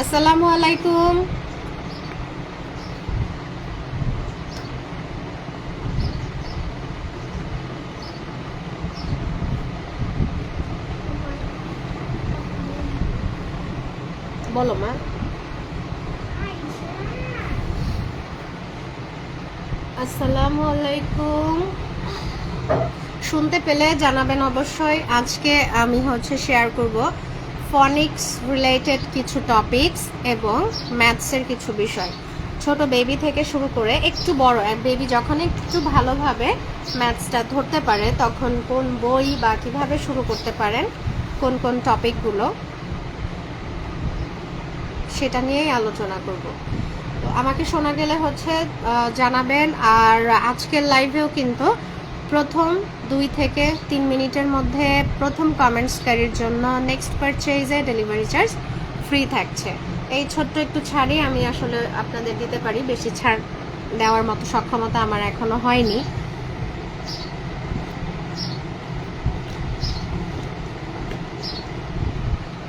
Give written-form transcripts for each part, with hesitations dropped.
আসসালামু আলাইকুম। বলো মা। আসসালামু আলাইকুম। শুনতে পেলে জানাবেন অবশ্যই। আজকে আমি শেয়ার করব ফনিক্স রিলেটেড কিছু টপিকস এবং ম্যাথসের কিছু বিষয়। ছোট বেবি থেকে শুরু করে একটু বড় বেবি যখন একটু ভালোভাবে ম্যাথসটা ধরতে পারে তখন কোন বই বা কিভাবে শুরু করতে পারেন, কোন কোন টপিকগুলো, সেটা নিয়েই আলোচনা করব। তো আমাকে শোনা গেলে জানাবেন। আর আজকের লাইভেও কিন্তু প্রথম 2 থেকে 3 মিনিটের মধ্যে প্রথম কমেন্টসকারীর জন্য নেক্সট পারচেজে ডেলিভারি চার্জ ফ্রি থাকছে। এই ছোট্ট একটু ছাড়ই আমি আসলে আপনাদের দিতে পারি, বেশি ছাড় দেওয়ার মতো সক্ষমতা আমার এখনো হয়নি।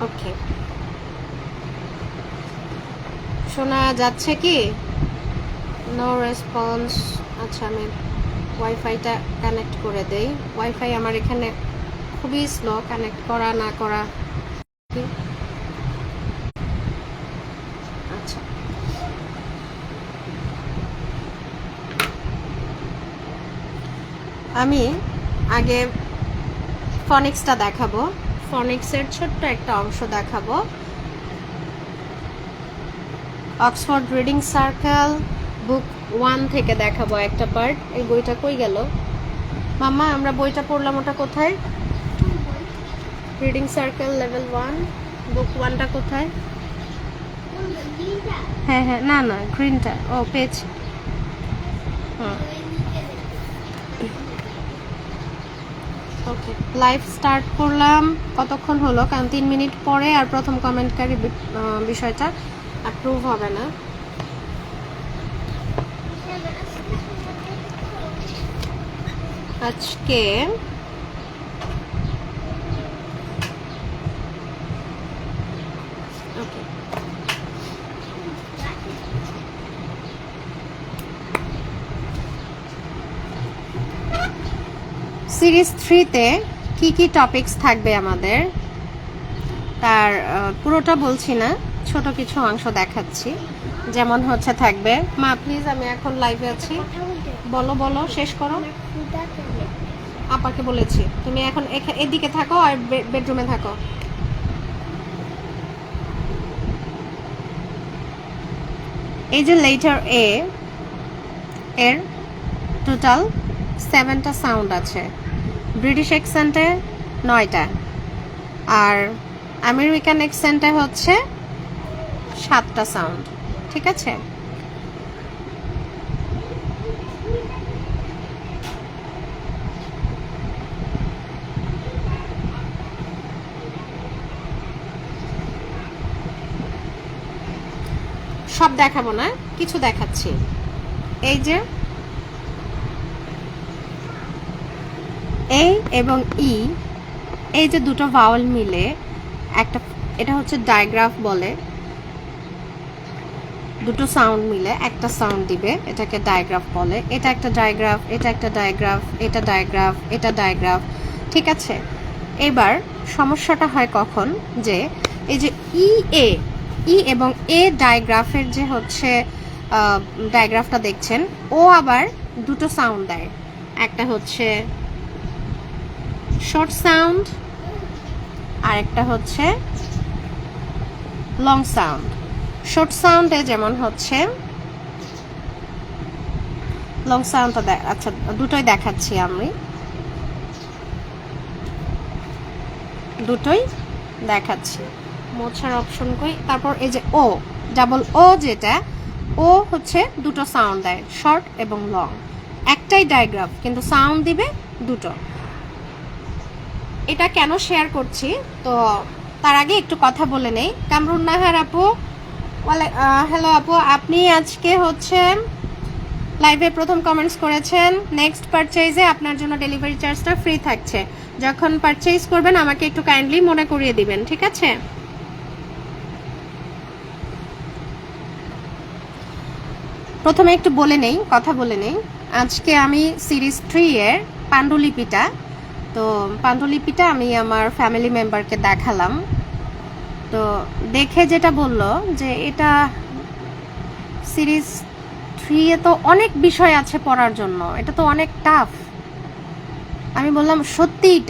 ওকে, শোনা যাচ্ছে কি? No response. আচ্ছা, আমি ওয়াইফাইটা কানেক্ট করে দেই। ওয়াইফাই আমার এখানে খুবই স্লো, কানেক্ট করা না করা। আচ্ছা, আমি আগে ফনিক্সটা দেখাবো, ফনিক্সের ছোট্ট একটা অংশ দেখাবো। অক্সফোর্ড রিডিং সার্কেল বুক 1 থেকে দেখাবো একটা পার্ট। এই বইটা কই গেল মাম্মা? আমরা বইটা পড়লাম, ওটা কোথায়? রিডিং সার্কেল লেভেল 1 বুক 1টা কোথায়? হ্যাঁ হ্যাঁ, না না, গ্রিনটা। ও, পেয়েছি। ওকে, লাইভ স্টার্ট করলাম। কতক্ষণ হলো? কারণ 3 মিনিট পরে আর প্রথম কমেন্টকারী বিষয়টা অ্যাপ্রুভ হবে না। আজকে ওকে, সিরিজ 3-তে কি কি টপিকস থাকবে আমাদের, তার পুরোটা বলছি না, ছোট কিছু অংশ দেখাচ্ছি। যেমন থাকবে, মা প্লিজ আমি এখন লাইভে আছি, বলো বলো, শেষ করো। আপাকে বলেছি তুমি এখন এদিকে থাকো আর বেডরুমে থাকো। এই যে লেটার এ এর টোটাল 7টা সাউন্ড আছে। ব্রিটিশ অ্যাকসেন্টে 9টা, আর আমেরিকান অ্যাকসেন্টে 7টা সাউন্ড। ঠিক আছে? সব দেখাবো না, কিছু দেখাচ্ছি। এই যে এ এবং ই, এই যে দুটো ভাওয়েল মিলে একটা, এটা ডায়াগ্রাফ বলে। দুটো সাউন্ড মিলে একটা সাউন্ড দিবে, এটাকে ডায়াগ্রাফ বলে। এটা একটা ডায়াগ্রাফ, এটা একটা ডায়াগ্রাফ, এটা ডায়াগ্রাফ, এটা ডায়াগ্রাফ। ঠিক আছে? এবার সমস্যাটা হয় কখন, যে এই যে ই এবং এ ডায়াগ্রাফের যে ডায়াগ্রাফটা দেখছেন, ও আবার দুটো সাউন্ড দেয়। একটা শর্ট সাউন্ড আর একটা লং সাউন্ড। শর্ট সাউন্ডে যেমন লং সাউন্ডটা আচ্ছা দুটোই দেখাচ্ছি, আমি দুটোই দেখাচ্ছি। মোছার অপশন কই? তারপর এই যে ও, ডাবল ও, যেটা ও দুটো সাউন্ড দেয়, শর্ট এবং লং। একটাই ডায়াগ্রাফ কিন্তু সাউন্ড দিবে দুটো। এটা কেন শেয়ার করছি, তো তার আগে একটু কথা বলে নেই। কামরুন নাহার আপু, হ্যালো আপু, আপনি আজকে লাইভে প্রথম কমেন্টস করেছেন। নেক্সট পারচেজে আপনার জন্য ডেলিভারি চার্জটা ফ্রি থাকছে। যখন পারচেজ করবেন আমাকে একটু কাইন্ডলি মনে করিয়ে দিবেন, ঠিক আছে? প্রথমে একটু কথা বলে নেই। আজকে আমি সিরিজ 3 এর পাণ্ডুলিপিটা আমি আমার ফ্যামিলি মেম্বারকে দেখালাম। তো দেখে যেটা বললো যে এটা সিরিজ 3 এ তো অনেক বিষয় আছে পড়ার জন্য, এটা তো অনেক টাফ। আমি বললাম সত্যিই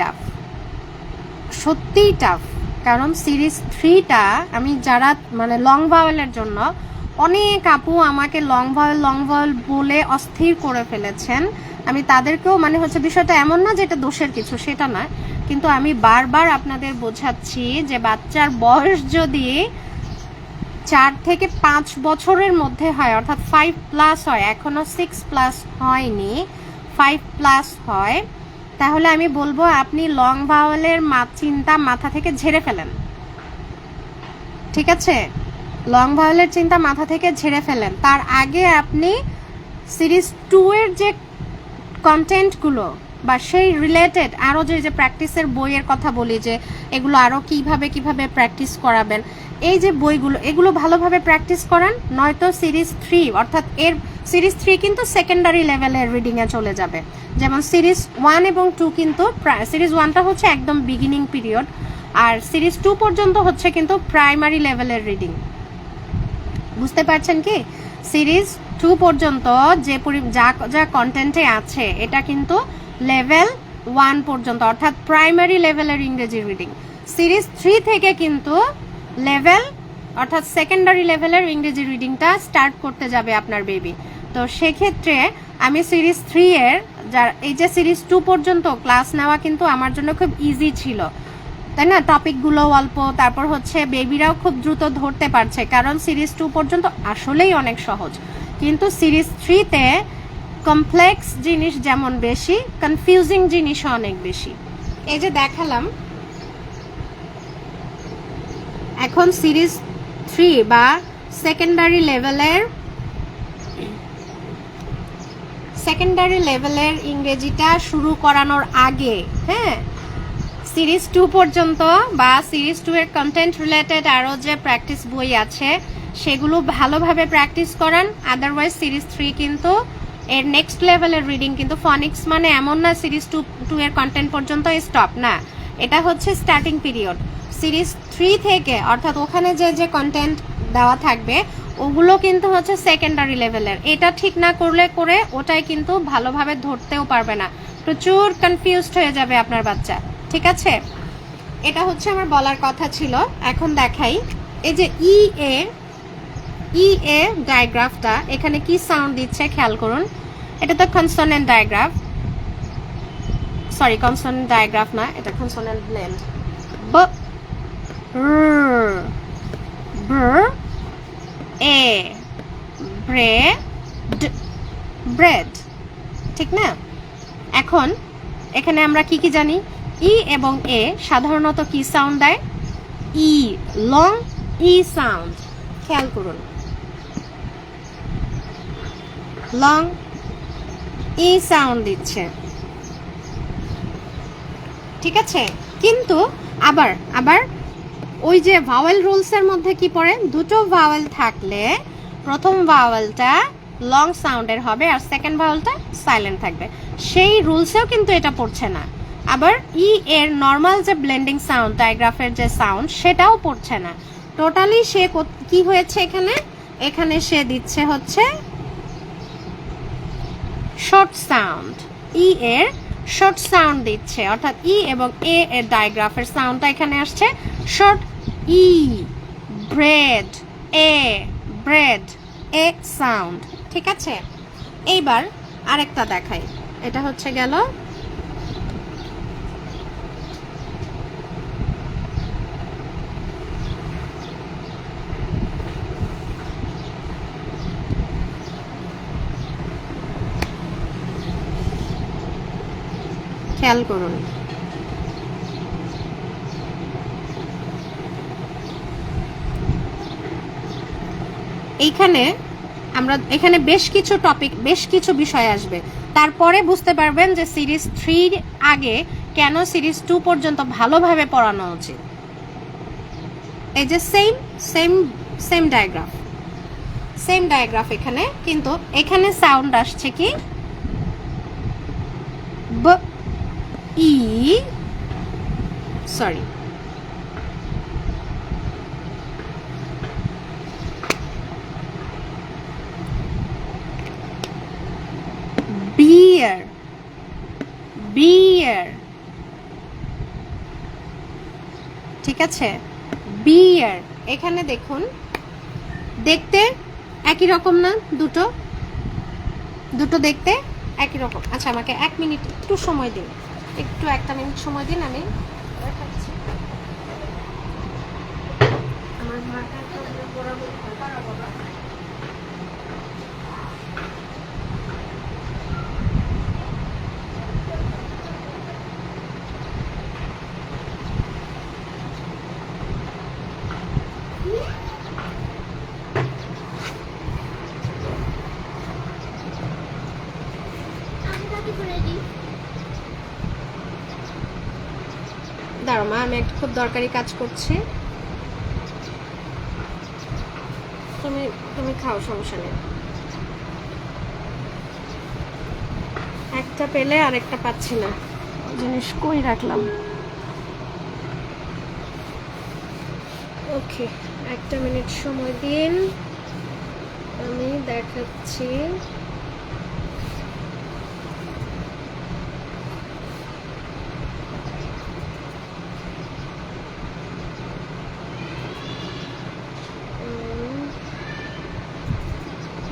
টাফ, কারণ সিরিজ 3টা আমি যারা মানে লং ভাওয়েলের জন্য অনেক আপু আমাকে লং ভাওয়েল বলে অস্থির করে ফেলেছেন। আমি তাদেরকেও মানে হচ্ছে বিষয়টা এমন না যে এটা দোষের কিছু, সেটা না, কিন্তু আমি বারবার আপনাদের বোঝাচ্ছি যে বাচ্চার বয়স যদি 4 থেকে 5 বছরের মধ্যে হয়, অর্থাৎ 5+ হয়, এখনো 6+ হয়নি, 5+ হয়, তাহলে আমি বলবো আপনি লং ভাওয়েলের চিন্তা মাথা থেকে ঝেড়ে ফেলেন। ঠিক আছে, লং ভাওয়েলের চিন্তা মাথা থেকে ঝেড়ে ফেলেন। তার আগে আপনি সিরিজ 2 এর যে কন্টেন্টগুলো বা সেই রিলেটেড আরও যে প্র্যাকটিসের বইয়ের কথা বলি, যে এগুলো আরও কিভাবে প্র্যাকটিস করাবেন, এই যে বইগুলো, এগুলো ভালোভাবে প্র্যাকটিস করান। নয়তো সিরিজ 3 অর্থাৎ এর সিরিজ 3 কিন্তু সেকেন্ডারি লেভেলের রিডিংয়ে চলে যাবে। যেমন সিরিজ 1 এবং 2 কিন্তু সিরিজ 1টা হচ্ছে একদম বিগিনিং পিরিয়ড, আর সিরিজ 2 পর্যন্ত হচ্ছে কিন্তু প্রাইমারি লেভেলের রিডিং। বুঝতে পারছেন কি? সিরিজ 2 পর্যন্ত যা কন্টেন্টে আছে এটা কিন্তু লেভেল 1 পর্যন্ত, অর্থাৎ প্রাইমারি লেভেলের ইংরেজি রিডিং। সিরিজ 3 থেকে কিন্তু লেভেল অর্থাৎ সেকেন্ডারি লেভেলের ইংরেজি রিডিংটা স্টার্ট করতে যাবে আপনার বেবি। তো সেক্ষেত্রে আমি সিরিজ 3 এর এই যে সিরিজ 2 পর্যন্ত ক্লাস নেওয়া কিন্তু আমার জন্য খুব ইজি ছিল, তাই না? টপিকগুলো অল্প, তারপর হচ্ছে বেবিরাও খুব দ্রুত ধরতে পারছে, কারণ সিরিজ 2 পর্যন্ত আসলেই অনেক সহজ। কিন্তু সিরিজ 3-তে কমপ্লেক্স জিনিস যেমন বেশি, কনফিউজিং জিনিসও অনেক বেশি। এই যে দেখালাম, এখন সিরিজ 3 বা সেকেন্ডারি লেভেলের ইংরেজিটা শুরু করানোর আগে, হ্যাঁ, সিরিজ 2 পর্যন্ত বা সিরিজ 2 এর কন্টেন্ট রিলেটেড আরও যে প্র্যাকটিস বই আছে সেগুলো ভালোভাবে প্র্যাকটিস করান। আদারওয়াইজ সিরিজ 3 কিন্তু এর নেক্সট লেভেলের রিডিং কিন্তু ফনিক্স মানে এমন না সিরিজ 2 এর কন্টেন্ট পর্যন্ত স্টপ না, এটা হচ্ছে স্টার্টিং পিরিয়ড। সিরিজ 3 থেকে অর্থাৎ ওখানে যে কন্টেন্ট দেওয়া থাকবে ওগুলো কিন্তু হচ্ছে সেকেন্ডারি লেভেলের। এটা ঠিক না করে ওটাই কিন্তু ভালোভাবে ধরতেও পারবে না, প্রচুর কনফিউজড হয়ে যাবে আপনার বাচ্চা। ঠিক আছে, এটা হচ্ছে আমার বলার কথা ছিল। এখন দেখাই, এই যে ই এ ডায়াগ্রাফটা, এখানে কি সাউন্ড দিচ্ছে খেয়াল করুন। এটা তো কনসোনেন্ট ডায়াগ্রাফ, সরি কনসোনেন্ট ডায়াগ্রাফ না, এটা কনসোনেন্ট ব্লেন্ড। ব এ ব্রেড, ঠিক না? এখন এখানে আমরা কি জানি, ই এবং এ সাধারণত কি সাউন্ড দেয়? ই, লং ই সাউন্ড। খেয়াল করুন, লং ই সাউন্ড দিচ্ছে, ঠিক আছে? কিন্তু আবার ওই যে ভাওয়েল রুলসের মধ্যে কি পড়ে, দুটো ভাওয়েল থাকলে প্রথম ভাওয়েলটা লং সাউন্ডের হবে আর সেকেন্ড ভাওয়েলটা সাইলেন্ট থাকবে। সেই রুলসেও কিন্তু এটা পড়ছে না। আবার ই এর নর্মাল যে ব্লেন্ডিং সাউন্ড, ডায়াগ্রাফের যে সাউন্ড, সেটাও পড়ছে না। টোটালি সে কি হয়েছে এখানে সে দিচ্ছে হচ্ছে শর্ট সাউন্ড, ই এর শর্ট সাউন্ড দিচ্ছে, অর্থাৎ ই এবং এ এর ডায়াগ্রাফের সাউন্ডটা এখানে আসছে short. E bread a sound, ঠিক আছে? এইবার আরেকটা দেখাই, এটা হচ্ছে গেল খেয়াল করুন, এখানে বেশ কিছু বিষয় আসবে, তারপরে বুঝতে পারবেন যে সিরিজ 3 আগে কেন সিরিজ 2 পর্যন্ত ভালোভাবে পড়ানো উচিত। এই যে সেম ডায়াগ্রাফ, সেম ডায়াগ্রাফ এখানে, কিন্তু এখানে সাউন্ড আসছে কি ব ই, সরি বিয়ার, বিয়ার, ঠিক আছে, বিয়ার। এখানে দেখুন, দেখতে একই রকম না? দুটো দুটো দেখতে একই রকম। আচ্ছা, আমাকে 1 মিনিট একটু সময় দিন, একটু 1 মিনিট সময় দিন, আমি দেখাচ্ছি। আমার মাথাটা বরাবর খারাপ বাবা। দাঁড়াও মা, আমি একটা খুব দরকারি কাজ করছি, তুমি তুমি খাও, সমস্যা নেই। একটা পেলে আরেকটা পাচ্ছি না, জিনিস কই রাখলাম। ওকে, 1 মিনিট সময় দিন, আমি দেখাচ্ছি।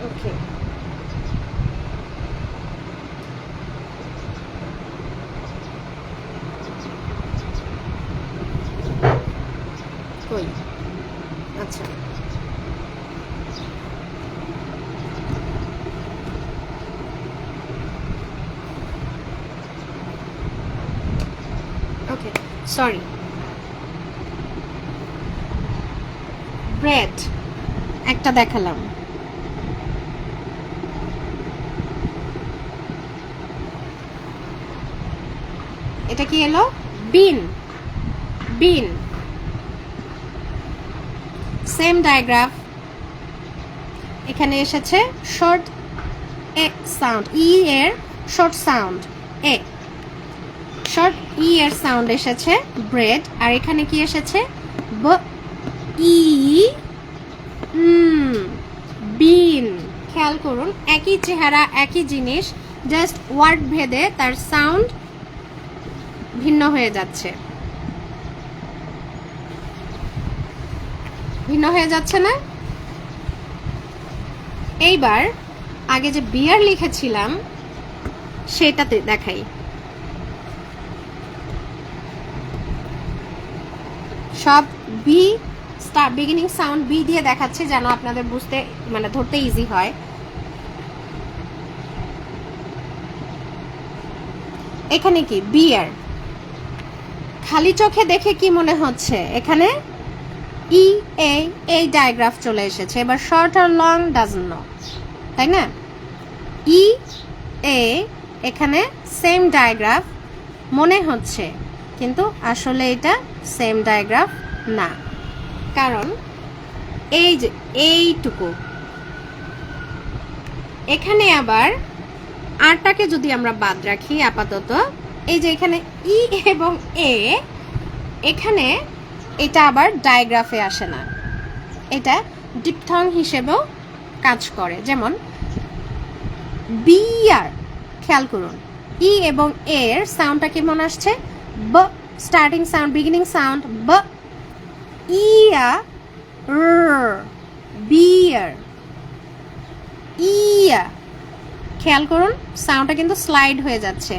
ওকে, কই, আচ্ছা ওকে, সরি। ব্রেড একটা দেখালাম, এটা কি এলো? বিন, বিন, সেম ডায়াগ্রাফ। এখানে এসেছে শর্ট এ সাউন্ড, ই এর শর্ট সাউন্ড এ, শর্ট ই এর সাউন্ড এসেছে ব্রেড, আর এখানে কি এসেছে ব ই, বিন। খেয়াল করুন, একই চেহারা একই জিনিস, জাস্ট ওয়ার্ড ভেদে তার সাউন্ড ভিন্ন হয়ে যাচ্ছে, ভিন্ন হয়ে যাচ্ছে না? এইবার আগে যে বিয়ার লিখেছিলাম সেটাতে দেখাই। সব B start, beginning sound B দিয়ে দেখাচ্ছে, যেন আপনাদের বুঝতে মানে ধরতে ইজি হয়। এখানে কি বিয়ার, খালি চোখে দেখে কি মনে হচ্ছে? এখানে ই এ, এই ডায়াগ্রাফ চলে এসেছে। এবার শর্ট আর লং ডাজন্ট নো, তাই না? ই এ, এখানে সেম ডায়াগ্রাফ মনে হচ্ছে, কিন্তু আসলে এটা সেম ডায়াগ্রাফ না, কারণ এই যে এইটুকু, এখানে আবার আরটাকে যদি আমরা বাদ রাখি আপাতত, এই যে এখানে ই এবং এ, এখানে এটা আবার ডায়াগ্রাফে আসে না, এটা ডিপথং হিসেবেও কাজ করে। যেমন বিয়ার, খেয়াল করুন ই এবং এর সাউন্ডটা কেমন আসছে? ব, স্টার্টিং সাউন্ড, বিগিনিং সাউন্ড ব, ইয়া, বিয়ার, ইয়া। খেয়াল করুন সাউন্ডটা কিন্তু স্লাইড হয়ে যাচ্ছে,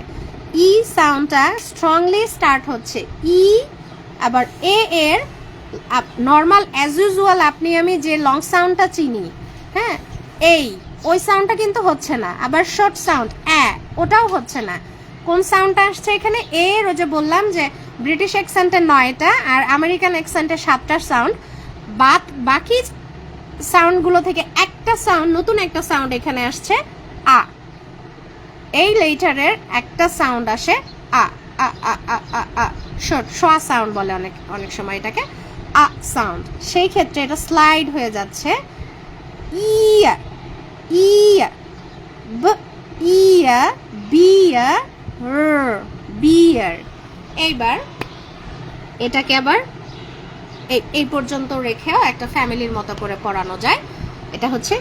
ই সাউন্ডটা স্ট্রংলি স্টার্ট হচ্ছে, ই, আবার এ এর নর্মাল অ্যাজ ইউজুয়াল আপনি আমি যে লং সাউন্ডটা চিনি, হ্যাঁ, এই ওই সাউন্ডটা কিন্তু হচ্ছে না। আবার শর্ট সাউন্ড ওটাও হচ্ছে না। কোন সাউন্ডটা আসছে এখানে? এর, ওই যে বললাম যে ব্রিটিশ অ্যাকসেন্টের 9টা আর আমেরিকান অ্যাকসেন্টের 7টা সাউন্ড, বাকি সাউন্ডগুলো থেকে একটা সাউন্ড, নতুন একটা সাউন্ড এখানে আসছে আ। এই লেটারের একটা সাউন্ড আসে আ, আ আ আ আ আ, শর্ট শোয়া সাউন্ড বলে অনেক সময় এটাকে, আ সাউন্ড। সেই ক্ষেত্রে এটা স্লাইড হয়ে যাচ্ছে ইয়া ইয়া ব ইয়া বিয়া বিয়ার। এইবার এটাকে আবার এই পর্যন্ত রেখেও একটা ফ্যামিলির মতো করে পড়ানো যায়। এটা হচ্ছে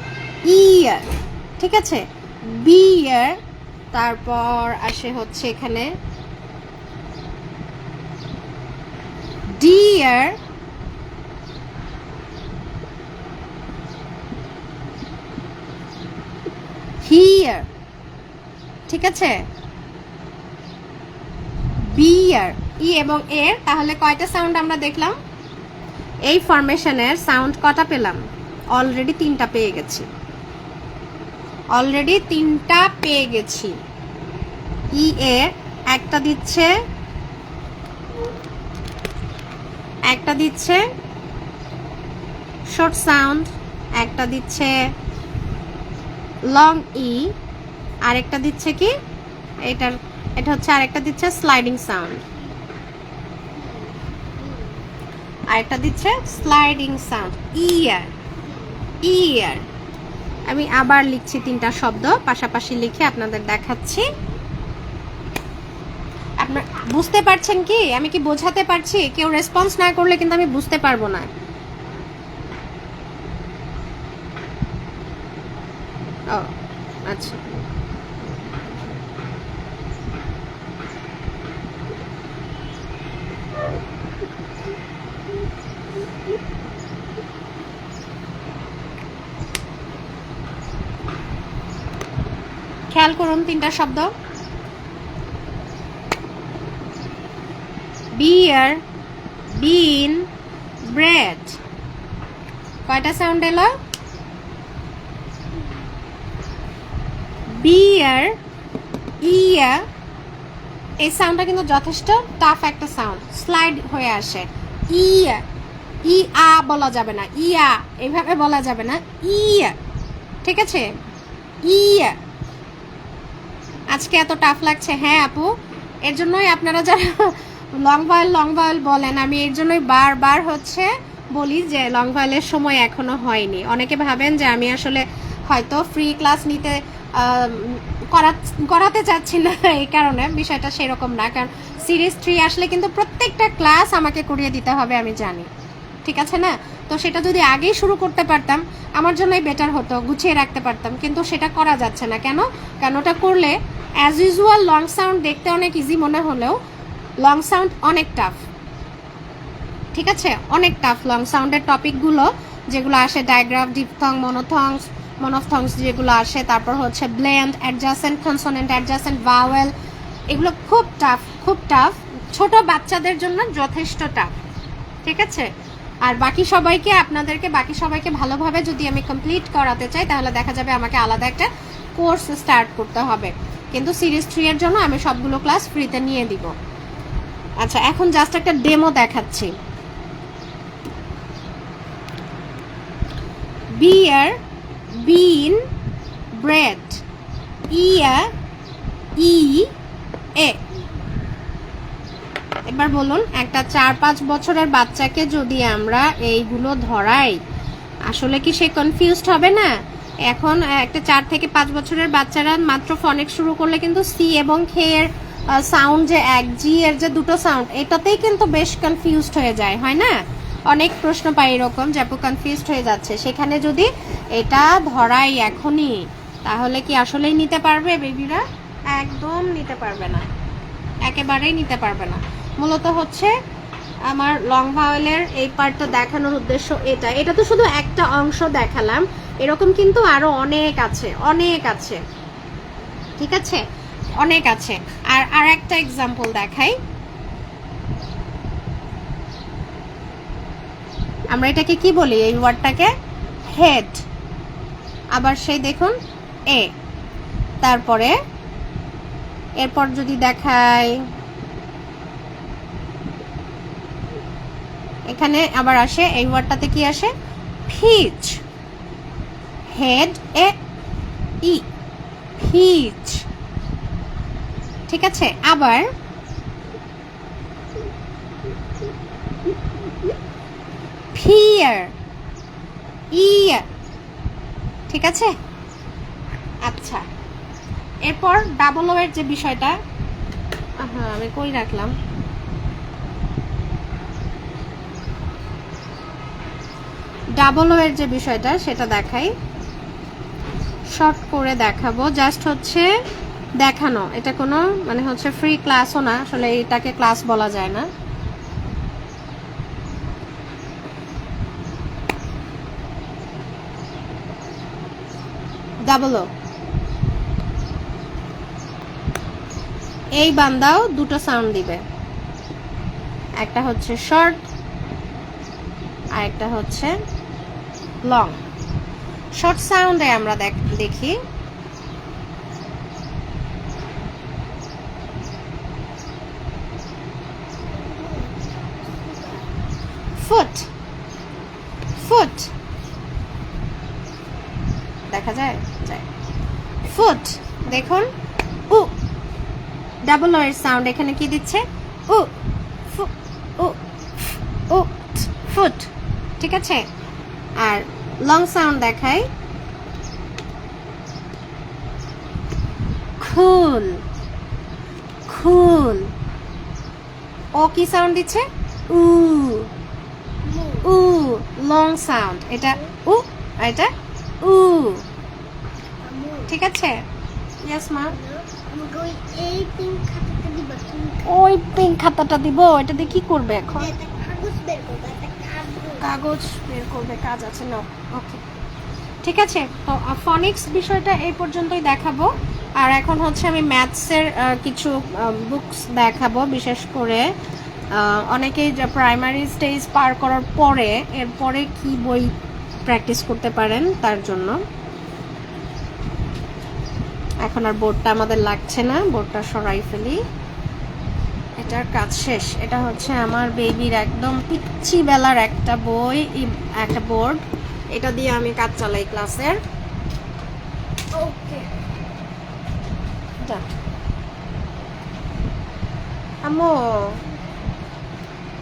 ইয়ার, ঠিক আছে, বিয়ার। তারপর আসে হচ্ছে এখানে ডিয়ার, হিয়ার, ঠিক আছে, বিয়ার। ই এবং এর তাহলে কয়টা সাউন্ড আমরা দেখলাম? এই ফরমেশনের সাউন্ড কটা পেলাম? অলরেডি 3টা পেয়ে গেছি, অলরেডি 3টা পেয়ে গেছি। ই এর একটা দিচ্ছে শর্ট সাউন্ড, একটা দিচ্ছে লং ই, আরেকটা দিচ্ছে কি এটা হচ্ছে আরেকটা দিচ্ছে স্লাইডিং সাউন্ড, আরেকটা দিচ্ছে স্লাইডিং সাউন্ড ইয়ার ইয়ার। আমি আবার লিখছি 3টা শব্দ পাশাপাশি লিখে আপনাদের দেখাচ্ছি। আপনার বুঝতে পারছেন কি? আমি কি বোঝাতে পারছি? কেউ রেসপন্স না করলে কিন্তু আমি বুঝতে পারবো না। ও আচ্ছা, খেয়াল করুন 3টা শব্দ, বিয়ার, বিন, ব্রেড। কয়টা সাউন্ড এলো? বিয়ার, ইয়া। এই সাউন্ডটা কিন্তু যথেষ্ট টাফ একটা সাউন্ড, স্লাইড হয়ে আসে। ইয়া, ই আ বলা যাবে না, ইয়া এইভাবে বলা যাবে না, ইয়া, ঠিক আছে, ইয়া। আজকে এত টাফ লাগছে? হ্যাঁ আপু, এর জন্যই আপনারা যারা লং ভায়েল বলেন, আমি এর জন্যই বারবার হচ্ছে বলি যে লং ভায়েলের সময় এখনো হয়নি। অনেকে ভাবেন যে আমি আসলে হয়তো ফ্রি ক্লাস নিতে করাতে চাচ্ছি না, এই কারণে। বিষয়টা সেরকম না, কারণ সিরিজ 3 আসলে কিন্তু প্রত্যেকটা ক্লাস আমাকে করিয়ে দিতে হবে, আমি জানি, ঠিক আছে না? তো সেটা যদি আগেই শুরু করতে পারতাম আমার জন্যই বেটার হতো, গুছিয়ে রাখতে পারতাম, কিন্তু সেটা করা যাচ্ছে না। কেন? কারণ ওটা করলে অ্যাজ ইউজুয়াল লং সাউন্ড দেখতে অনেক ইজি মনে হলেও লং সাউন্ড অনেক টাফ, ঠিক আছে, অনেক টাফ। লং সাউন্ডের টপিকগুলো যেগুলো আসে, ডায়াগ্রাফ, ডিপথং, মনোফথংস যেগুলো আসে, তারপর হচ্ছে blend, adjacent consonant, adjacent vowel, এগুলো খুব টাফ, খুব টাফ। ছোট বাচ্চাদের জন্য যথেষ্ট টাফ, ঠিক আছে। আর বাকি সবাইকে ভালোভাবে যদি আমি কমপ্লিট করাতে চাই তাহলে দেখা যাবে আমাকে আলাদা একটা কোর্স স্টার্ট করতে হবে। কিন্তু সিরিজ 3 এর জন্য আমি সবগুলো ক্লাস ফ্রিতে নিয়ে দিব। আচ্ছা, এখন জাস্ট একটা ডেমো দেখাচ্ছি। বিয়ার, বিন, ব্রেড, ইয়া, ই, এ। এবার বলুন, একটা 4-5 বছরের বাচ্চাকে যদি আমরা এইগুলো ধরাই, আসলে কি সে কনফিউজড হবে না? এখন একটা 4 থেকে 5 বছরের বাচ্চারা মাত্র ফনিক্স শুরু করলে কিন্তু সি এবং খে এর সাউন্ড, যে এক জি এর যে দুটো সাউন্ড, এটাতেই কিন্তু বেশ কনফিউজড হয়ে যায়, হয় না? অনেক প্রশ্ন পাই এরকম যে আপু কনফিউজড হয়ে যাচ্ছে। সেখানে যদি এটা ধরাই এখনই, তাহলে কি আসলেই নিতে পারবে বেবিরা? একদম নিতে পারবে না, একেবারেই নিতে পারবে না। মূলত হচ্ছে আমার লং ভাওয়েলের এই পার্টটা দেখানোর উদ্দেশ্য এটা তো শুধু একটা অংশ দেখালাম, এরকম কিন্তু আরো অনেক আছে, অনেক আছে, ঠিক আছে, অনেক আছে। আর একটা এক্সাম্পল দেখাই। আমরা এটাকে কি বলি? এই ওয়ার্ডটাকে হেড। আবার সেই দেখুন এ, তারপরে এরপর যদি দেখাই, এখানে আবার আসে এই ওয়ার্ডটাতে কি আসে? ফিচ। হেড এ ই, ফিচ, ঠিক আছে। আবার ফিয়ার, ইয়া, ঠিক আছে? আচ্ছা, এরপর ডাবল ও এর যে বিষয়টা, হ্যাঁ আমি কই রাখলাম, ডাবল ও এর যে বিষয়টা সেটা দেখাই, শর্ট করে দেখাবো। জাস্ট হচ্ছে দেখানো, এটা কোনো মানে হচ্ছে ফ্রি ক্লাসও না, আসলে এটাকে ক্লাস বলা যায় না। ডাবল ও, এই বান্দাও দুটো সাউন্ড দিবে, একটা হচ্ছে শর্ট আর একটা হচ্ছে লং। শর্ট সাউন্ডে আমরা দেখি ফুট, ফুট দেখা যায়, ফুট। দেখুন উ, ডাবল ও এর সাউন্ড এখানে কি দিচ্ছে, উ ফু, উ উ ফুট, ঠিক আছে? আর লং সাউন্ড দেখাই, খুল, খুল। ও কি সাউন্ড দিচ্ছে, উ, উ লং সাউন্ড, এটা উ আর এটা উ, ঠিক আছে? ইয়েস মা। ওই পিঙ্ক খাতাটা দিব, এটা দিয়ে কি করবে এখন? কাগজ বের করবে, কাজ আছে না। ওকে ঠিক আছে, তো ফনিক্স বিষয়টা এই পর্যন্তই দেখাবো। আর এখন হচ্ছে আমি ম্যাথসের কিছু বুকস দেখাবো, বিশেষ করে অনেকেই প্রাইমারি স্টেজ পার করার পরে এরপরে কি বই প্র্যাকটিস করতে পারেন তার জন্য। এখন আর বোর্ডটা আমাদের লাগছে না, বোর্ডটা সরাই ফেলি, এটার কাজ শেষ। এটা হচ্ছে আমার বেবির একদম পিচ্ছি বেলার একটা বই, একটা বোর্ড, এটা দিয়ে আমি কাজ চালাই ক্লাসের। ওকে আম্মু,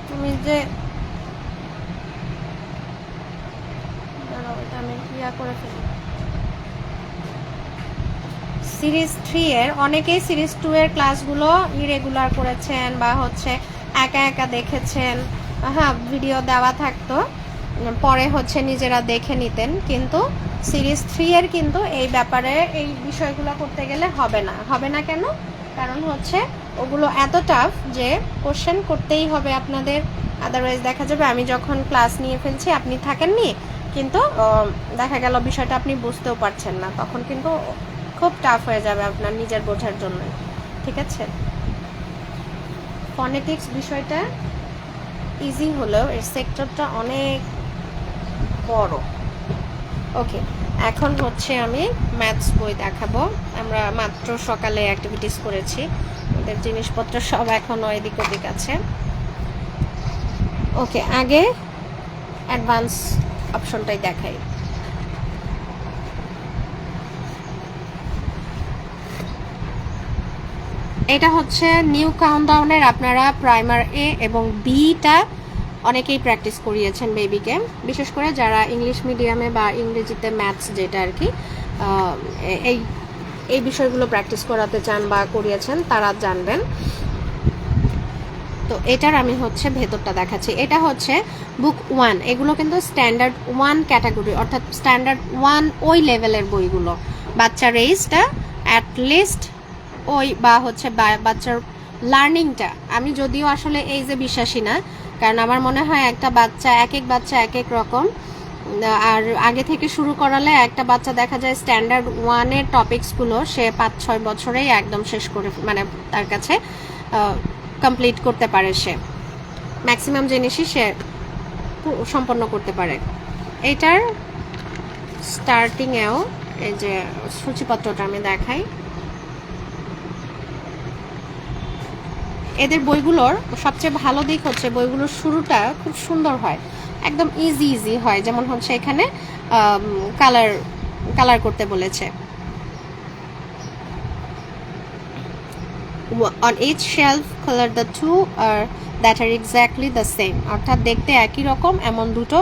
তুমি যে এটা আমি ক্লিয়ার করে ফেলি। সিরিজ 3 এর অনেকেই সিরিজ 2 এর ক্লাসগুলো ইরেগুলার করেছেন বা হচ্ছে একা একা দেখেছেন, হ্যাঁ ভিডিও দেওয়া থাকতো, পরে হচ্ছে নিজেরা দেখে নিতেন। কিন্তু সিরিজ 3 এর কিন্তু এই ব্যাপারে এই বিষয়গুলো করতে গেলে হবে না। হবে না কেন? কারণ হচ্ছে ওগুলো এত টাফ যে কোশ্চেন করতেই হবে আপনাদের, আদারওয়াইজ দেখা যাবে আমি যখন ক্লাস নিয়ে ফেলছি আপনি থাকেননি, কিন্তু দেখা গেল বিষয়টা আপনি বুঝতেও পারছেন না, তখন কিন্তু খুব টাফ হয়ে যাবে আপনার নিজের বোঝার জন্য, ঠিক আছে? ফনেটিক্স বিষয়টা ইজি হলেও এর সেক্টরটা অনেক বড়। ওকে, এখন হচ্ছে আমি ম্যাথস বই দেখাবো। আমরা মাত্র সকালে অ্যাক্টিভিটিস করেছি, ওদের জিনিসপত্র সব এখনও এদিক ওদিক আছে। ওকে, আগে অ্যাডভান্স অপশনটাই দেখাই। এটা হচ্ছে নিউ কাউন্টডাউনের আপনারা প্রাইমার এ এবং বিটা অনেকেই প্র্যাকটিস করিয়েছেন বেবিকে, বিশেষ করে যারা ইংলিশ মিডিয়ামে বা ইংরেজিতে ম্যাথস যেটা আর কি এই এই বিষয়গুলো প্র্যাকটিস করাতে চান বা করিয়েছেন তারা জানবেন। তো এটার আমি হচ্ছে ভেতরটা দেখাচ্ছি। এটা হচ্ছে বুক 1, এগুলো কিন্তু স্ট্যান্ডার্ড 1 ক্যাটাগরি, অর্থাৎ স্ট্যান্ডার্ড 1 ওই লেভেলের বইগুলো। বাচ্চার এইজটা অ্যাটলিস্ট ওই বা হচ্ছে বাচ্চার লার্নিংটা, আমি যদিও আসলে এইজে বিশ্বাসী না, কারণ আমার মনে হয় একটা বাচ্চা এক এক বাচ্চা এক এক রকম, আর আগে থেকে শুরু করালে একটা বাচ্চা দেখা যায় স্ট্যান্ডার্ড 1-এর টপিকসগুলো সে 5-6 বছরেই একদম শেষ করে, মানে তার কাছে কমপ্লিট করতে পারে, সে ম্যাক্সিমাম জিনিসই সে সম্পন্ন করতে পারে। এইটার স্টার্টিংয়েও এই যে সূচিপত্রটা আমি দেখাই, এদের বইগুলোর সবচেয়ে ভালো দিক হচ্ছে বইগুলোর শুরুটা খুব সুন্দর হয়, একদম ইজি ইজি হয়। যেমন হচ্ছে এখানে কালার করতে বলেছে, on each shelf color the two that are exactly the same, অর্থাৎ দেখতে একই রকম এমন দুটো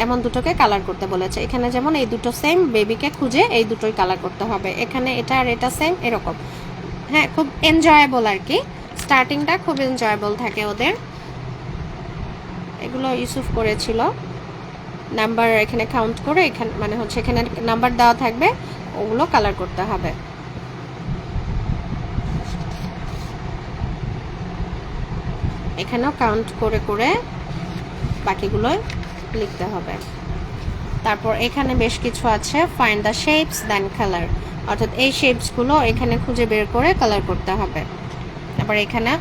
এমন দুটোকে কালার করতে বলেছে। এখানে যেমন এই দুটো সেম, বেবিকে খুঁজে এই দুটোই কালার করতে হবে। এখানে এটা আর এটা সেম, এরকম। হ্যাঁ, খুব এনজয়েবল আর কি, স্টার্টিংটা খুব এনজয়েবল থাকে ওদের। এগুলো ইউসুফ করেছিল, নাম্বার এখানে কাউন্ট করে, এখানে মানে হচ্ছে এখানে নাম্বার দেওয়া থাকবে, ওগুলো কালার করতে হবে। এখানেও কাউন্ট করে করে বাকিগুলো লিখতে হবে। তারপর এখানে বেশ কিছু আছে, find the shapes then colour, অর্থাৎ এই শেপসগুলো এখানে খুঁজে বের করে কালার করতে হবে। তারপর এখানে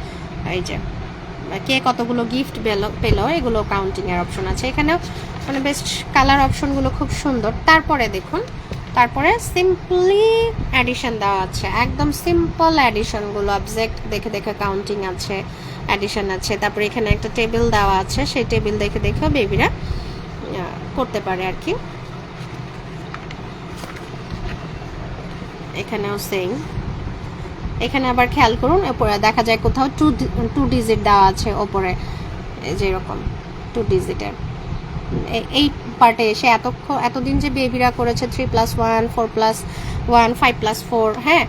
এই যে কে কতগুলো গিফট পেলো এগুলো কাউন্টিংয়ের অপশন আছে। এখানে মানে বেশ কালার অপশনগুলো খুব সুন্দর। তারপরে দেখুন, তারপরে সিম্পলি অ্যাডিশন দেওয়া আছে, একদম সিম্পল অ্যাডিশনগুলো, অবজেক্ট দেখে দেখে কাউন্টিং আছে, অ্যাডিশন আছে। তারপরে এখানে একটা টেবিল দেওয়া আছে, সেই টেবিল দেখে দেখে বেবিরা করতে পারে আর কি। এখানেও সেম। এখানে আবার খেয়াল করুন, উপরে দেখা যায় কোথাও টু ডিজিট দেওয়া আছে ওপরে, যেরকম 2 ডিজিটের। এই পার্টে এসে এতদিন যে বেবিরা করেছে 3+1, 4+1, 5+4, হ্যাঁ,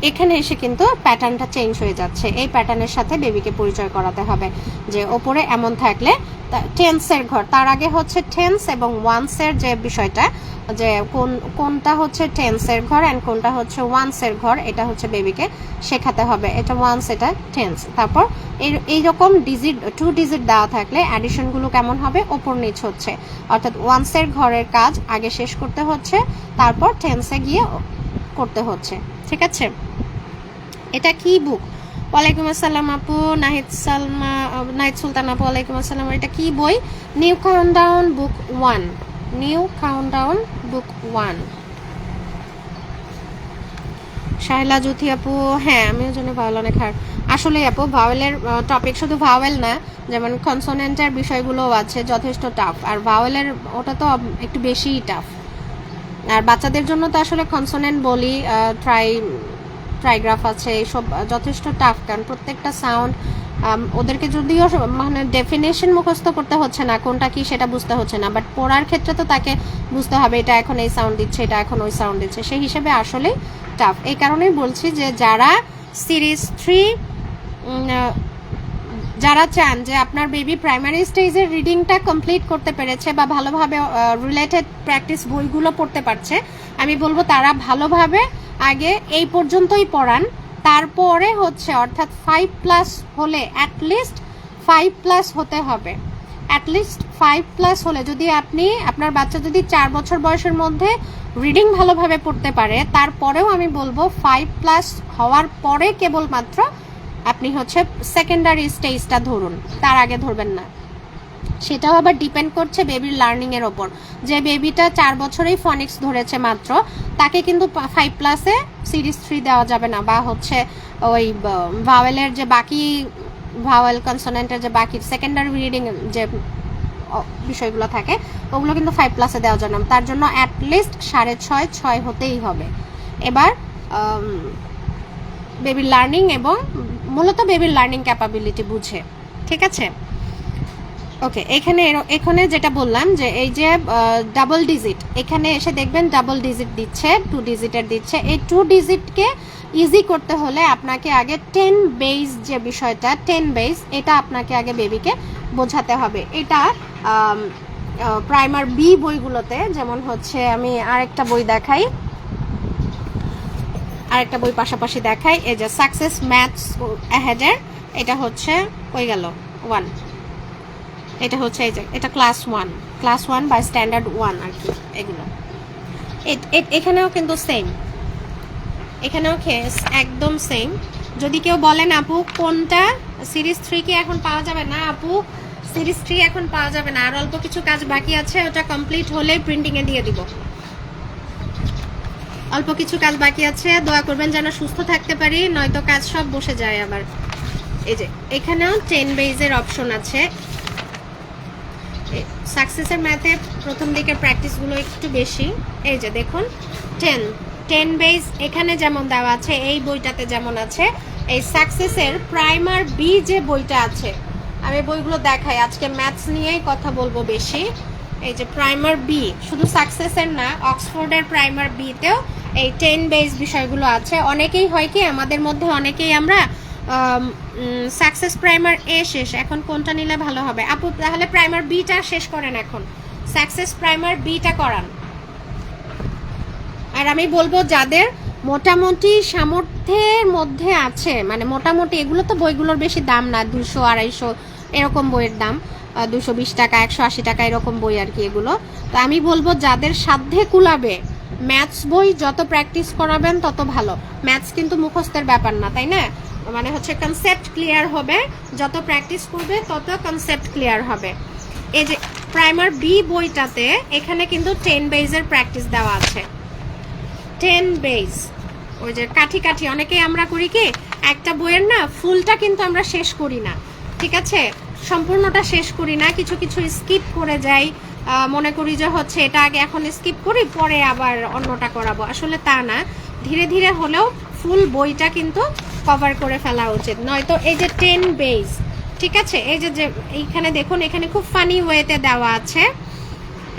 এখানে এসে কিন্তু প্যাটার্নটা চেঞ্জ হয়ে যাচ্ছে। এই প্যাটার্নের সাথে বেবিকে পরিচয় করাতে হবে যে ওপরে এমন থাকলে টেন্সের ঘর, তার আগে হচ্ছে টেন্স এবং ওয়ান্সের যে বিষয়টা, যে কোনটা হচ্ছে টেন্সের ঘর অ্যান্ড কোনটা হচ্ছে ওয়ান্সের ঘর, এটা হচ্ছে বেবিকে শেখাতে হবে। এটা ওয়ান্স, এটা টেন্স। তারপর এইরকম ডিজিট 2 ডিজিট দেওয়া থাকলে অ্যাডিশনগুলো কেমন হবে, ওপর নিচ হচ্ছে, অর্থাৎ ওয়ান্সের ঘরের কাজ আগে শেষ করতে হচ্ছে, তারপর টেন্সে গিয়ে করতে হচ্ছে। ঠিক আছে? এটা কি বুক? ওয়ালাইকুম আসসালাম আপু, নাহিদ সুলতান আপু, ওয়ালাইকুম আসসালাম। এটা কি বই? নিউ কাউন্টডাউন বুক 1, নিউ কাউন্টডাউন বুক 1। শাহিলা জুথি আপু, হ্যাঁ আমিও জানি ভাওয়েল অনেক হার্ড। আসলে আপু ভাওয়েলের টপিক শুধু ভাওয়েল না, যেমন কনসোনেন্টের বিষয়গুলোও আছে যথেষ্ট টাফ, আর ভাওয়েলের ওটা তো একটু বেশিই টাফ। আর বাচ্চাদের জন্য তো আসলে কনসোনেন্ট বলি, ট্রাইগ্রাফ আছে, এইসব যথেষ্ট টাফ, কারণ প্রত্যেকটা সাউন্ড ওদেরকে যদিও মানে ডেফিনেশন মুখস্থ করতে হচ্ছে না, কোনটা কি সেটা বুঝতে হচ্ছে না, বাট পড়ার ক্ষেত্রে তো তাকে বুঝতে হবে এটা এখন এই সাউন্ড দিচ্ছে, এটা এখন ওই সাউন্ড দিচ্ছে, সেই হিসেবে আসলেই টাফ। এই কারণেই বলছি যে যারা সিরিজ 3 যারা চান যে আপনার বেবি প্রাইমারি স্টেজের রিডিংটা কমপ্লিট করতে পেরেছে বা ভালোভাবে রিলেটেড প্র্যাকটিস বইগুলো পড়তে পারছে, আমি বলবো তারা ভালোভাবে আগে এই পর্যন্তই পড়ান। তারপরে হচ্ছে অর্থাৎ 5+ হলে, অ্যাটলিস্ট 5+ হতে হবে, অ্যাটলিস্ট 5+ হলে, যদি আপনার বাচ্চা যদি 4 বছর বয়সের মধ্যে রিডিং ভালোভাবে পড়তে পারে, তারপরেও আমি বলবো 5+ হওয়ার পরে কেবলমাত্র আপনি হচ্ছে সেকেন্ডারি স্টেজটা ধরুন, তার আগে ধরবেন না। সেটাও আবার ডিপেন্ড করছে বেবির লার্নিংয়ের ওপর। যে বেবিটা 4 বছরেই ফনিক্স ধরেছে মাত্র, তাকে কিন্তু 5+এ সিরিজ 3 দেওয়া যাবে না, বা হচ্ছে ওই ভাওয়েলের যে বাকি ভাওয়েল কনসোনেন্টের যে বাকি সেকেন্ডারি রিডিং যে বিষয়গুলো থাকে, ওগুলো কিন্তু 5+এ দেওয়া যাবে না। তার জন্য অ্যাটলিস্ট 6.5 হতেই হবে। এবার বেবির লার্নিং এবং মূলত বেবির লার্নিং ক্যাপাবিলিটি বুঝে। ঠিক আছে? ওকে, এখানে যেটা বললাম যে এই যে ডাবল ডিজিট, এখানে এসে দেখবেন ডাবল ডিজিট দিচ্ছে, 2 ডিজিটের দিচ্ছে। এই 2 ডিজিটকে ইজি করতে হলে আপনাকে আগে 10 বেস যে বিষয়টা, 10 বেস, এটা আপনাকে আগে বেবিকে বোঝাতে হবে। এটা প্রাইমার বি বইগুলোতে, যেমন হচ্ছে আমি আরেকটা বই দেখাই, আরেকটা বই পাশাপাশি দেখাই, এই যে সাকসেস ম্যাথস অ্যাহেডের, এটা হচ্ছে কই গেল 1, এটা হচ্ছে এই যে এটা ক্লাস 1 বা স্ট্যান্ডার্ড 1 আর কি। এগুলো এখানেও কিন্তু সেম, এখানেও একদম সেম। যদি কেউ বলেন আপু কোনটা সিরিজ 3 কি এখন পাওয়া যাবে না, আপু সিরিজ 3 এখন পাওয়া যাবে না, আর অল্প কিছু কাজ বাকি আছে, ওটা কমপ্লিট হলে প্রিন্টিংয়ে দিয়ে দিব। অল্প কিছু কাজ বাকি আছে, দোয়া করবেন যেন সুস্থ থাকতে পারি, নয়তো কাজ সব বসে যায় আবার। এই যে এখানেও 10 বেজের অপশন আছে। সাকসেসের ম্যাথে প্রথম দিকের প্র্যাকটিসগুলো একটু বেশি। এই যে দেখুন 10 বেজ এখানে যেমন দেওয়া আছে, এই বইটাতে যেমন আছে। এই সাকসেসের প্রাইমার বি যে বইটা আছে, আমি বইগুলো দেখাই, আজকে ম্যাথস নিয়েই কথা বলবো বেশি। এই যে প্রাইমার বি, শুধু সাকসেসের না, অক্সফোর্ডের প্রাইমার বিতেও এই 10 বেস বিষয়গুলো আছে। অনেকেই হয় কি আমাদের মধ্যে অনেকেই আমরা সাকসেস প্রাইমার এ শেষ, এখন কোনটা নিলে ভালো হবে আপু? তাহলে প্রাইমার বিটা শেষ করেন, এখন সাকসেস প্রাইমার বিটা করান। আর আমি বলবো যাদের মোটামুটি সামর্থ্যের মধ্যে আছে, মানে মোটামুটি, এগুলো তো বইগুলোর বেশি দাম না, 200-250 এরকম বইয়ের দাম, 220 টাকা 180 টাকা এরকম বই আর কি এগুলো। তো আমি বলবো যাদের সাধ্যে কুলাবে, ম্যাথস বই যত প্র্যাকটিস করাবেন তত ভালো। ম্যাথস কিন্তু মুখস্থের ব্যাপার না, তাই না? মানে হচ্ছে কনসেপ্ট ক্লিয়ার হবে, যত প্র্যাকটিস করবে তত কনসেপ্ট ক্লিয়ার হবে। এই যে প্রাইমার বি বইটাতে এখানে কিন্তু 10 বেজের প্র্যাকটিস দেওয়া আছে। 10 বেজ, ওই যে কাঠি কাঠি অনেকেই আমরা করি কি, একটা বইয়ের না ফুলটা কিন্তু আমরা শেষ করি না, ঠিক আছে? সম্পূর্ণটা শেষ করি না, কিছু কিছু স্কিপ করে যাই, মনে করি যে হচ্ছে এটা আগে এখন স্কিপ করি পরে আবার অন্যটা করাবো। আসলে তা না, ধীরে ধীরে হলেও ফুল বইটা কিন্তু কভার করে ফেলা উচিত, নয়তো এই যে 10 বেজ, ঠিক আছে? এই যে এইখানে দেখুন, এখানে খুব ফানি ওয়েতে দেওয়া আছে।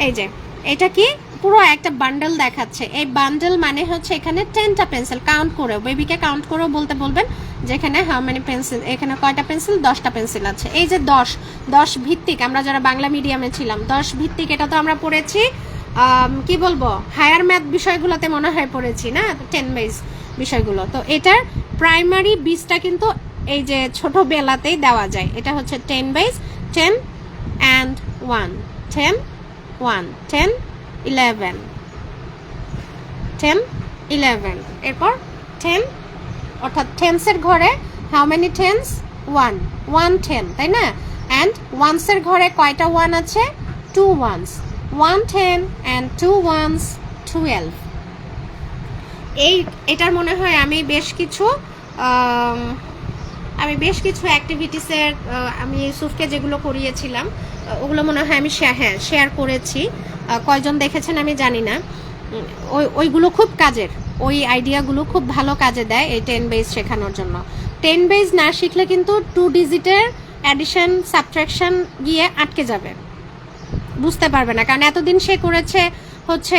এই যে এটা কি পুরো একটা বান্ডেল দেখাচ্ছে। এই বান্ডেল মানে হচ্ছে এখানে 10টা পেন্সিল, কাউন্ট করে বেবিকে কাউন্ট করেও বলতে বলবেন যেখানে হাউ মেনি পেন্সিল, এখানে কয়টা পেন্সিল, 10টা পেন্সিল আছে। এই যে 10 ভিত্তিক, আমরা যারা বাংলা মিডিয়ামে ছিলাম 10 ভিত্তিক, এটা তো আমরা পড়েছি কি বলবো হায়ার ম্যাথ বিষয়গুলোতে মনে হয় পড়েছি না, 10 বেস বিষয়গুলো। তো এটার প্রাইমারি বিসটা কিন্তু এই যে ছোটবেলাতেই দেওয়া যায়। এটা হচ্ছে 10 বেস, 10 and 1, 10 1 10 11 10 11, এরপর 10, অর্থাৎ টেন্সের ঘরে হাউ মেনি টেন্স, 1 10, তাই না? অ্যান্ড ওয়ান্সের ঘরে কয়টা 1 আছে, 2 ones, 1 10 and 2 ones 12। এটার মনে হয় আমি বেশ কিছু অ্যাক্টিভিটিসের আমি ইউসুফকে যেগুলো করিয়েছিলাম ওগুলো মনে হয় আমি শেয়ার করেছি। কয়জন দেখেছেন আমি জানি না। ওইগুলো খুব কাজের, ওই আইডিয়াগুলো খুব ভালো কাজে দেয় এই 10 বেস শেখানোর জন্য। 10 বেস না শিখলে কিন্তু 2 ডিজিটের অ্যাডিশন সাবট্রাকশন গিয়ে আটকে যাবে, বুঝতে পারবে না। কারণ এতদিন সে করেছে হচ্ছে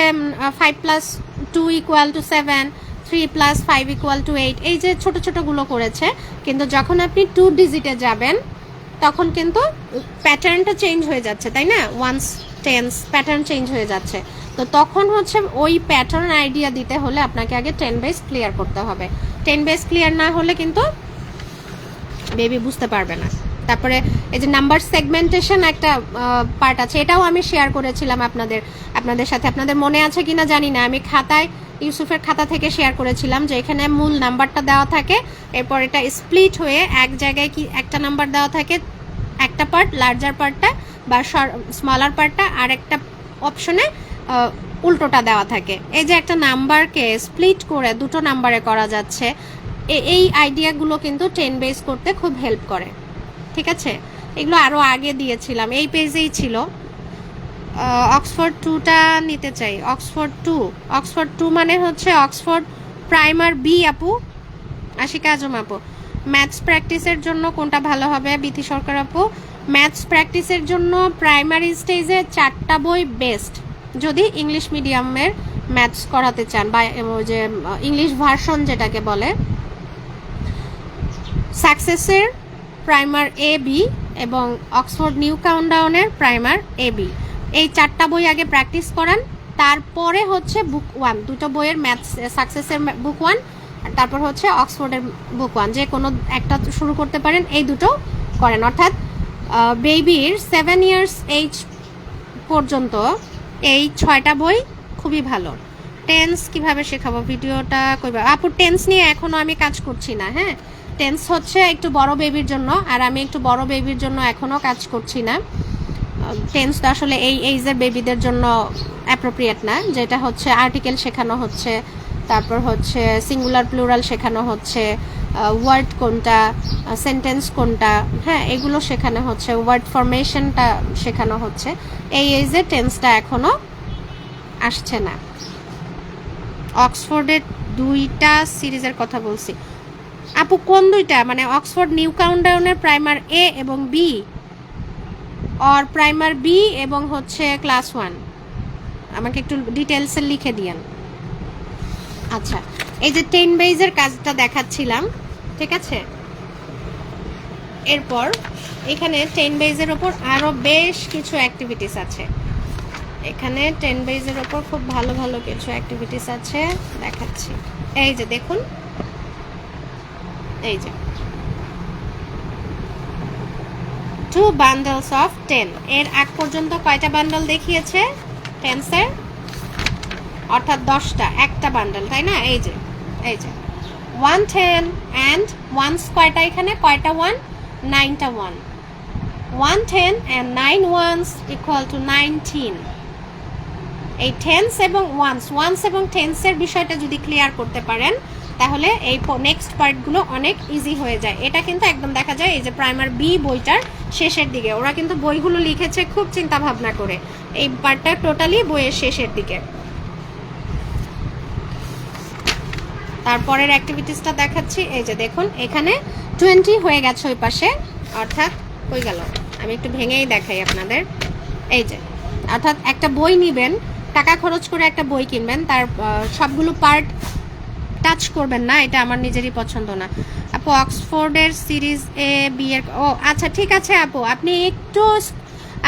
5 + 2 = 7, 3 + 5 = 8, এই যে ছোট ছোটগুলো করেছে। কিন্তু যখন আপনি 2 ডিজিটে যাবেন তখন কিন্তু প্যাটার্নটা চেঞ্জ হয়ে যাচ্ছে, তাই না? ওয়ান্স টেন্স প্যাটার্ন চেঞ্জ হয়ে যাচ্ছে। তো তখন হচ্ছে ওই প্যাটার্ন আইডিয়া দিতে হলে আপনাকে আগে 10 বেস ক্লিয়ার করতে হবে। 10 বেস ক্লিয়ার না হলে কিন্তু বেবি বুঝতে পারবে না। তারপরে এই যে নাম্বার সেগমেন্টেশন একটা পার্ট আছে, এটাও আমি শেয়ার করেছিলাম আপনাদের সাথে। আপনাদের মনে আছে কিনা জানি না, আমি খাতায় ইউসুফের খাতা থেকে শেয়ার করেছিলাম যে এখানে মূল নাম্বারটা দেওয়া থাকে, এরপর এটা স্প্লিট হয়ে এক জায়গায় কি একটা নাম্বার দেওয়া থাকে, একটা পার্ট লার্জার পার্টটা বা স্মলার পার্টটা, আর একটা অপশনে উল্টোটা দেওয়া থাকে। এই যে একটা নাম্বারকে স্প্লিট করে দুটো নাম্বারে করা যাচ্ছে, এই আইডিয়াগুলো কিন্তু 10 বেস করতে খুব হেল্প করে, ঠিক আছে? এগুলো আরও আগে দিয়েছিলাম, এই পেজেই ছিল। অক্সফোর্ড 2টা নিতে চাই। অক্সফোর্ড 2 মানে হচ্ছে অক্সফোর্ড প্রাইমার বি আপু, আশিকা আজম আপু। ম্যাথস প্র্যাকটিসের জন্য কোনটা ভালো হবে, বিথি সরকার আপু? ম্যাথস প্র্যাকটিসের জন্য প্রাইমারি স্টেজে 4টা বই বেস্ট, যদি ইংলিশ মিডিয়ামের ম্যাথস করাতে চান, বা যে ইংলিশ ভার্সন যেটাকে বলে। সাকসেসের প্রাইমার এ বি এবং Oxford new কাউন্টডাউনের primer A B, এই 4টা বই আগে প্র্যাকটিস করান। তারপরে হচ্ছে বুক 1, দুটো বইয়ের ম্যাথস, সাকসেসের বুক 1 আর তারপর হচ্ছে অক্সফোর্ডের বুক 1, যে কোনো একটা শুরু করতে পারেন, এই দুটো করেন। অর্থাৎ বেবির 7 ইয়ার্স এজ পর্যন্ত এই 6টা বই খুবই ভালো। টেন্স কিভাবে শেখাবো, ভিডিওটা কইবা আপু? টেন্স নিয়ে এখনো আমি কাজ করছি না, হ্যাঁ। টেন্স হচ্ছে একটু বড় বেবির জন্য, আর আমি একটু বড় বেবির জন্য এখনো কাজ করছি না। টেন্স তো আসলে এই এইজের বেবিদের জন্য অ্যাপ্রোপ্রিয়েট না, যেটা হচ্ছে আর্টিকেল শেখানো হচ্ছে, তারপর হচ্ছে সিঙ্গুলার প্লুরাল শেখানো হচ্ছে, ওয়ার্ড কোনটা, সেন্টেন্স কোনটা, হ্যাঁ এগুলো শেখানো হচ্ছে, ওয়ার্ড ফরমেশনটা শেখানো হচ্ছে। এই এইজে টেন্সটা এখনো আসছে না। অক্সফোর্ডের 2টা সিরিজের কথা বলছি আপু, কোন 2টা? মানে অক্সফোর্ড নিউ কাউন্টডাউনের প্রাইমার এ এবং বি, और प्राइमार बी এবং হচ্ছে ক্লাস 1 আমাকে একটু ডিটেইলসে লিখে দিয়েন। আচ্ছা, এই যে 10 বেজের কাজটা দেখাচ্ছিলাম, ঠিক আছে? এরপর এখানে 10 বেজের উপর আরো বেশ কিছু অ্যাক্টিভিটিস আছে। এখানে 10 বেজের উপর খুব ভালো ভালো কিছু অ্যাক্টিভিটিস আছে, দেখাচ্ছি। এই যে দেখুন, এই যে 2 বান্ডলস অফ 10, এর আগ পর্যন্ত কয়টা বান্ডল দেখিয়েছে টেন্সের? অর্থাৎ 10টা, একটা বান্ডল, তাই না? এই যে 110 and ones কয়টা এখানে? কয়টা 1? 9টা 1। 110 and 9 ones equal to 19। এই টেন্স এবং ওয়ান্স এবং টেন্সের বিষয়টা যদি ক্লিয়ার করতে পারেন তাহলে এই নেক্সট পার্টগুলো অনেক ইজি হয়ে যায়। এটা কিন্তু একদম দেখা যায় এই যে প্রাইমার বি বইটার শেষের দিকে, ওরা কিন্তু বইগুলো লিখেছে খুব চিন্তা ভাবনা করে। এই পার্টটা টোটালি বইয়ের শেষের দিকে। তারপরের অ্যাক্টিভিটিসটা দেখাচ্ছি। এই যে দেখুন, এখানে 20 হয়ে গেছে ওই পাশে, অর্থাৎ হয়ে গেল। আমি একটু ভেঙেই দেখাই আপনাদের। এই যে অর্থাৎ একটা বই নেবেন, টাকা খরচ করে একটা বই কিনবেন, তার সবগুলো পার্ট টাচ করবেন না, এটা আমার নিজেরই পছন্দ না। আপু অক্সফোর্ডের সিরিজ এ বি এর, ও আচ্ছা ঠিক আছে আপু, আপনি একটু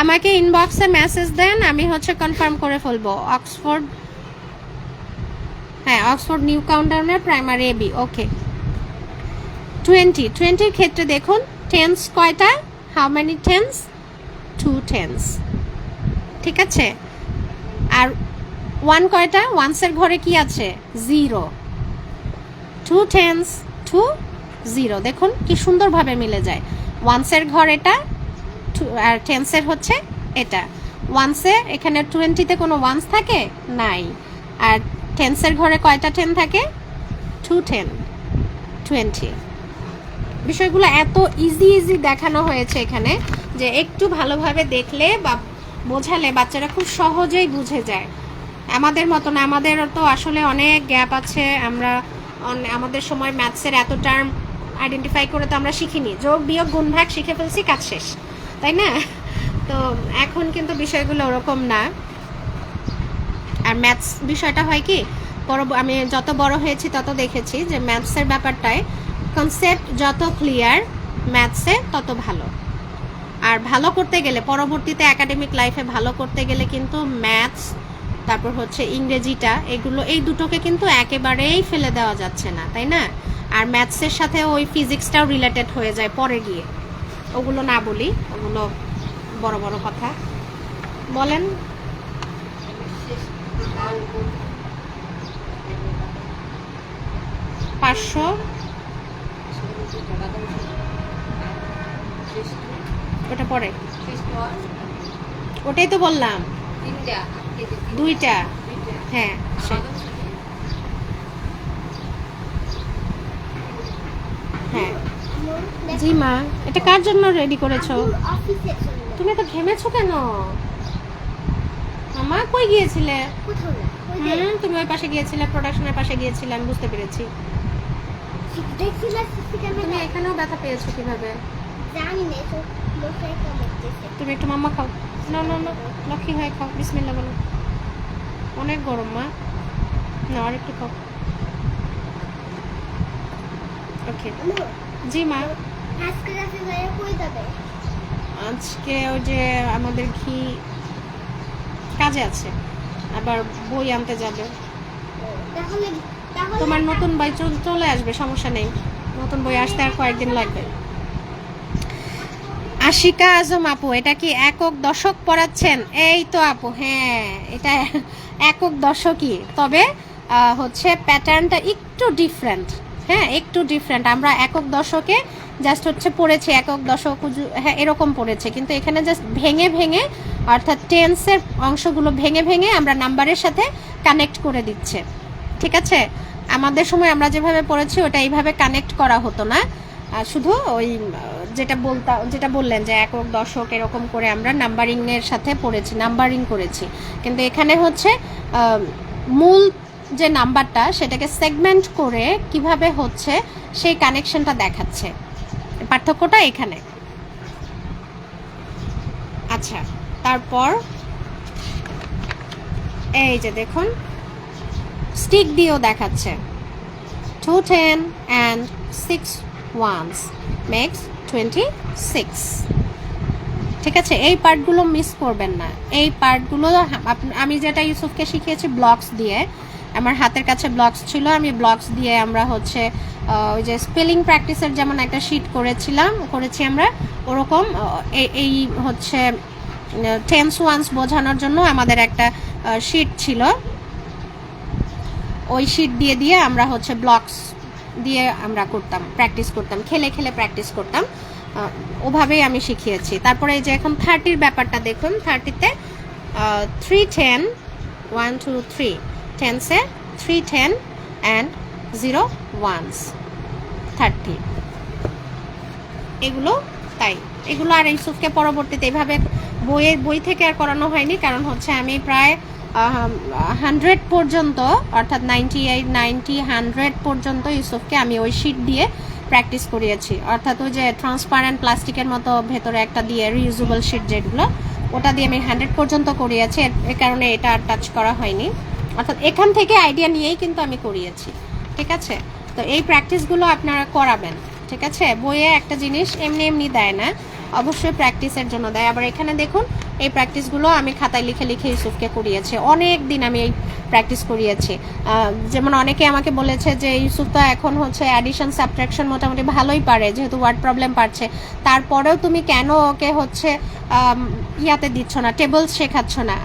আমাকে ইনবক্সে মেসেজ দেন, আমি হচ্ছে কনফার্ম করে ফেলবো। অক্সফোর্ড, হ্যাঁ Oxford new কাউন্টাউনের primary A B, ওকে। 20 ক্ষেত্রে দেখুন টেন্স কয়টা? How many tense? 2 টেন্স, ঠিক আছে। আর 1 কয়টা? ওয়ান্সের ঘরে কি আছে? 0। 2 টেন্স 2 0, দেখুন কি সুন্দরভাবে মিলে যায়। ওয়ান্সের ঘর এটা, আর টেন্সের হচ্ছে এটা। ওয়ান্সে এখানে 20তে কোনো ওয়ান্স থাকে নাই, আর টেন্সের ঘরে কয়টা 10 থাকে? 2 10 20। বিষয়গুলো এত ইজি দেখানো হয়েছে এখানে যে একটু ভালোভাবে দেখলে বা বোঝালে বাচ্চারা খুব সহজেই বুঝে যায়। আমাদের মতো না, আমাদেরও তো আসলে অনেক গ্যাপ আছে। আমরা আমাদের সময় ম্যাথসের এত টার্ম আইডেন্টিফাই করে তো আমরা শিখিনি, যোগ বিয়োগ গুণ ভাগ শিখে ফেলছি, কাজ শেষ, তাই না? তো এখন কিন্তু বিষয়গুলো ওরকম না। আর ম্যাথস বিষয়টা হয় কি, আমি যত বড় হয়েছি তত দেখেছি যে ম্যাথসের ব্যাপারটায় কনসেপ্ট যত ক্লিয়ার ম্যাথসে তত ভালো। আর ভালো করতে গেলে পরবর্তীতে একাডেমিক লাইফে ভালো করতে গেলে কিন্তু ম্যাথস, তারপর হচ্ছে ইংরেজিটা, এগুলো এই দুটোকে কিন্তু একেবারেই ফেলে দেওয়া যাচ্ছে না, তাই না? আর ম্যাথসের সাথে ওই ফিজিক্সটাও রিলেটেড হয়ে যায় পরে গিয়ে, ওগুলো না বলি, ওগুলো বড় বড় কথা। বলেন। পাঁচশো ওটা পরে, ওটাই তো বললাম, 2টা, হ্যাঁ। হ্যাঁ জি মা, এটা কার জন্য রেডি করেছো? তুমি তো ঘেমেছো কেন? মামা কই গিয়েছিলে? তুমি ওই পাশে গিয়েছিলে, প্রোডাকশনের পাশে গিয়েছিলে, আমি বুঝতে পেরেছি। তুমি এখানেও ব্যথা পেয়েছো কিভাবে? তুমি একটু মাম্মা খাও, না না না, লক্ষ্মী হয়ে খাও, বিসমিল্লাহ বলো। অনেক গরম মা, না আর একটু খাও। ওকে জি মা। আজকে ওই যে আমাদের ঘি কাজে আছে, আবার বই আনতে যাবে। তোমার নতুন বই চলে আসবে, সমস্যা নেই, নতুন বই আসতে আর কয়েকদিন লাগবে। আশিকা আজম আপু, এটা কি একক দশক পড়াচ্ছেন? এই তো আপু, হ্যাঁ এটা একক দশকই, তবে হচ্ছে প্যাটার্নটা একটু ডিফারেন্ট। হ্যাঁ একটু ডিফারেন্ট। আমরা একক দশকে জাস্ট হচ্ছে পড়েছি একক দশক, হ্যাঁ এরকম পড়েছে, কিন্তু এখানে জাস্ট ভেঙে ভেঙে, অর্থাৎ টেন্সের অংশগুলো ভেঙে ভেঙে আমরা নাম্বারের সাথে কানেক্ট করে দিচ্ছে, ঠিক আছে? আমাদের সময় আমরা যেভাবে পড়েছি ওটা এইভাবে কানেক্ট করা হতো না, শুধু ওই যেটা বললেন যে একক দশক এরকম করে আমরা নাম্বারিংয়ের সাথে পড়েছি, নাম্বারিং করেছি। কিন্তু এখানে হচ্ছে মূল যে নাম্বারটা সেটাকে সেগমেন্ট করে কিভাবে হচ্ছে সেই কানেকশনটা দেখাচ্ছে, পার্থক্যটা এখানে। আচ্ছা আচ্ছা, তারপর এই যে দেখুন স্টিক দিয়েও দেখাচ্ছে 2 10 and 6 ones makes 26। ঠিক আছে, এই পার্টগুলো মিস করবেন না। এই পার্টগুলো আমি যেটা ইউসুফকে শিখিয়েছি ব্লকস দিয়ে, আমার হাতের কাছে ব্লকস ছিল, আমি ব্লকস দিয়ে আমরা হচ্ছে ওই যে স্পেলিং প্র্যাকটিসের যেমন একটা শিট করেছি আমরা, ওরকম এই হচ্ছে টেন্স ওয়ান্স বোঝানোর জন্য আমাদের একটা শিট ছিল। ওই শিট দিয়ে দিয়ে আমরা হচ্ছে ব্লকস দিয়ে আমরা প্র্যাকটিস করতাম, খেলে খেলে প্র্যাকটিস করতাম, ওভাবেই আমি শিখিয়েছি। তারপরে এই যে এখন 30-র ব্যাপারটা দেখুন, 30-তে 3 10 1 2 3 10-সে 3 10 and 0 ones 30। এগুলো তাই, এগুলো আর ইউসুফকে পরবর্তীতে এইভাবে বই থেকে আর করানো হয়নি, কারণ হচ্ছে আমি প্রায় 100 পর্যন্ত, অর্থাৎ 98 90 100 পর্যন্ত ইউসুফকে আমি ওই শিট দিয়ে প্র্যাকটিস করিয়েছি। অর্থাৎ ওই যে ট্রান্সপারেন্ট প্লাস্টিকের মতো ভেতরে একটা দিয়ে রিউজেবল শিট যেগুলো, ওটা দিয়ে আমি 100 পর্যন্ত করিয়েছি, এর কারণে এটা আর টাচ করা হয়নি। অর্থাৎ এখান থেকে আইডিয়া নিয়েই কিন্তু আমি করিয়েছি। ঠিক আছে, তো এই প্র্যাকটিসগুলো আপনারা করাবেন। ঠিক আছে, বইয়ে একটা জিনিস এমনি এমনি দেয় না, অবশ্যই প্র্যাকটিসের জন্য দেয়। আবার এখানে দেখুন এই প্র্যাকটিসগুলো আমি খাতায় লিখে লিখে ইউসুফকে করিয়েছি, অনেক দিন আমি এই প্র্যাকটিস করিয়েছি। যেমন অনেকে আমাকে বলেছে যে ইউসুফ তো এখন হচ্ছে অ্যাডিশন সাবট্রাকশন মোটামুটি ভালোই পারে, যেহেতু ওয়ার্ড প্রবলেম পারছে, তারপরেও তুমি কেন ওকে হচ্ছে ইয়াতে দিচ্ছ না, টেবলস শেখাচ্ছ না?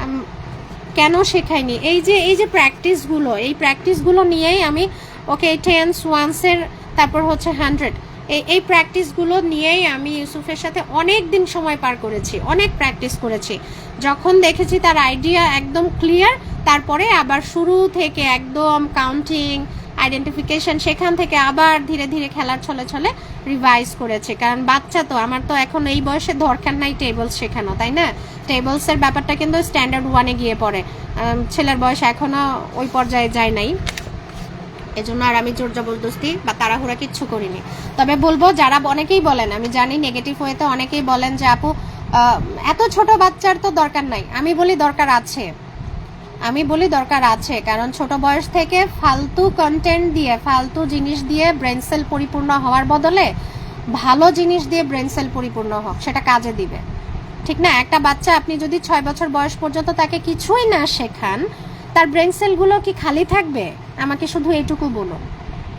কেন শেখাইনি? এই যে প্র্যাকটিসগুলো নিয়েই আমি ওকে 10 ওয়ান্সের, তারপর হচ্ছে 100, এই প্র্যাকটিসগুলো নিয়েই আমি ইউসুফের সাথে অনেক দিন সময় পার করেছি, অনেক প্র্যাকটিস করেছি। যখন দেখেছি তার আইডিয়া একদম ক্লিয়ার, তারপরে আবার শুরু থেকে একদম কাউন্টিং, আইডেন্টিফিকেশন, সেখান থেকে আবার ধীরে ধীরে খেলার ছলে ছলে রিভাইজ করেছে। কারণ বাচ্চা তো, আমার তো এখন এই বয়সে দরকার নাই টেবলস শেখানো, তাই না? টেবলসের ব্যাপারটা কিন্তু স্ট্যান্ডার্ড 1-এ গিয়ে পড়ে, ছেলের বয়স এখনও ওই পর্যায়ে যায় নাই, এজন্য আর আমি জোর জবরদস্তি বা তাড়াহুড়া কিচ্ছু করিনি। তবে বলবো, যারা অনেকেই বলেন, আমি জানি নেগেটিভ ওয়েতে অনেকেই বলেন যে আপু এত ছোট বাচ্চার তো দরকার নাই, আমি বলি দরকার আছে, কারণ ছোট বয়স থেকে ফালতু কন্টেন্ট দিয়ে, ফালতু জিনিস দিয়ে ব্রেন সেল পরিপূর্ণ হওয়ার বদলে ভালো জিনিস দিয়ে ব্রেন সেল পরিপূর্ণ হোক, সেটা কাজে দিবে। ঠিক না? একটা বাচ্চা আপনি যদি 6 বছর বয়স পর্যন্ত তাকে কিছুই না শেখান, তার ব্রেন সেলগুলো কি খালি থাকবে? আমাকে শুধু এইটুকু বলুন।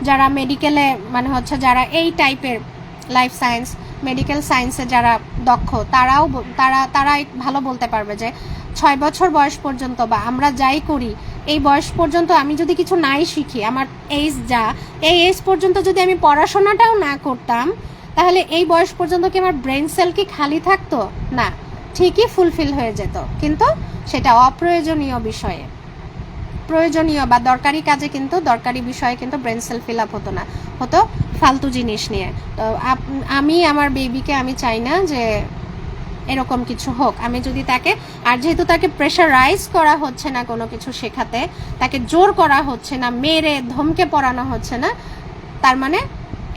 যারা মেডিকেলে মানে হচ্ছে যারা এই টাইপের লাইফ সায়েন্স, মেডিকেল সায়েন্সে যারা দক্ষ, তারা ভালো বলতে পারবে যে 6 বছর বয়স পর্যন্ত বা আমরা যাই করি এই বয়স পর্যন্ত আমি যদি কিছু নাই শিখি, আমার এই এজ পর্যন্ত যদি আমি পড়াশোনাটাও না করতাম, তাহলে এই বয়স পর্যন্ত কি আমার ব্রেন সেল কি খালি থাকতো? না, ঠিকই ফুলফিল হয়ে যেত, কিন্তু সেটা অপ্রয়োজনীয় বিষয়ে, প্রয়োজনীয় বা দরকারি কাজে কিন্তু, দরকারি বিষয়ে কিন্তু ব্রেন সেল ফিল আপ হতো না, হতো ফালতু জিনিস নিয়ে। তো আমি আমার বেবিকে আমি চাই না যে এরকম কিছু হোক। আমি যদি তাকে, আর যেহেতু তাকে প্রেশারাইজ করা হচ্ছে না কোনো কিছু শেখাতে, তাকে জোর করা হচ্ছে না, মেরে ধমকে পড়ানো হচ্ছে না, তার মানে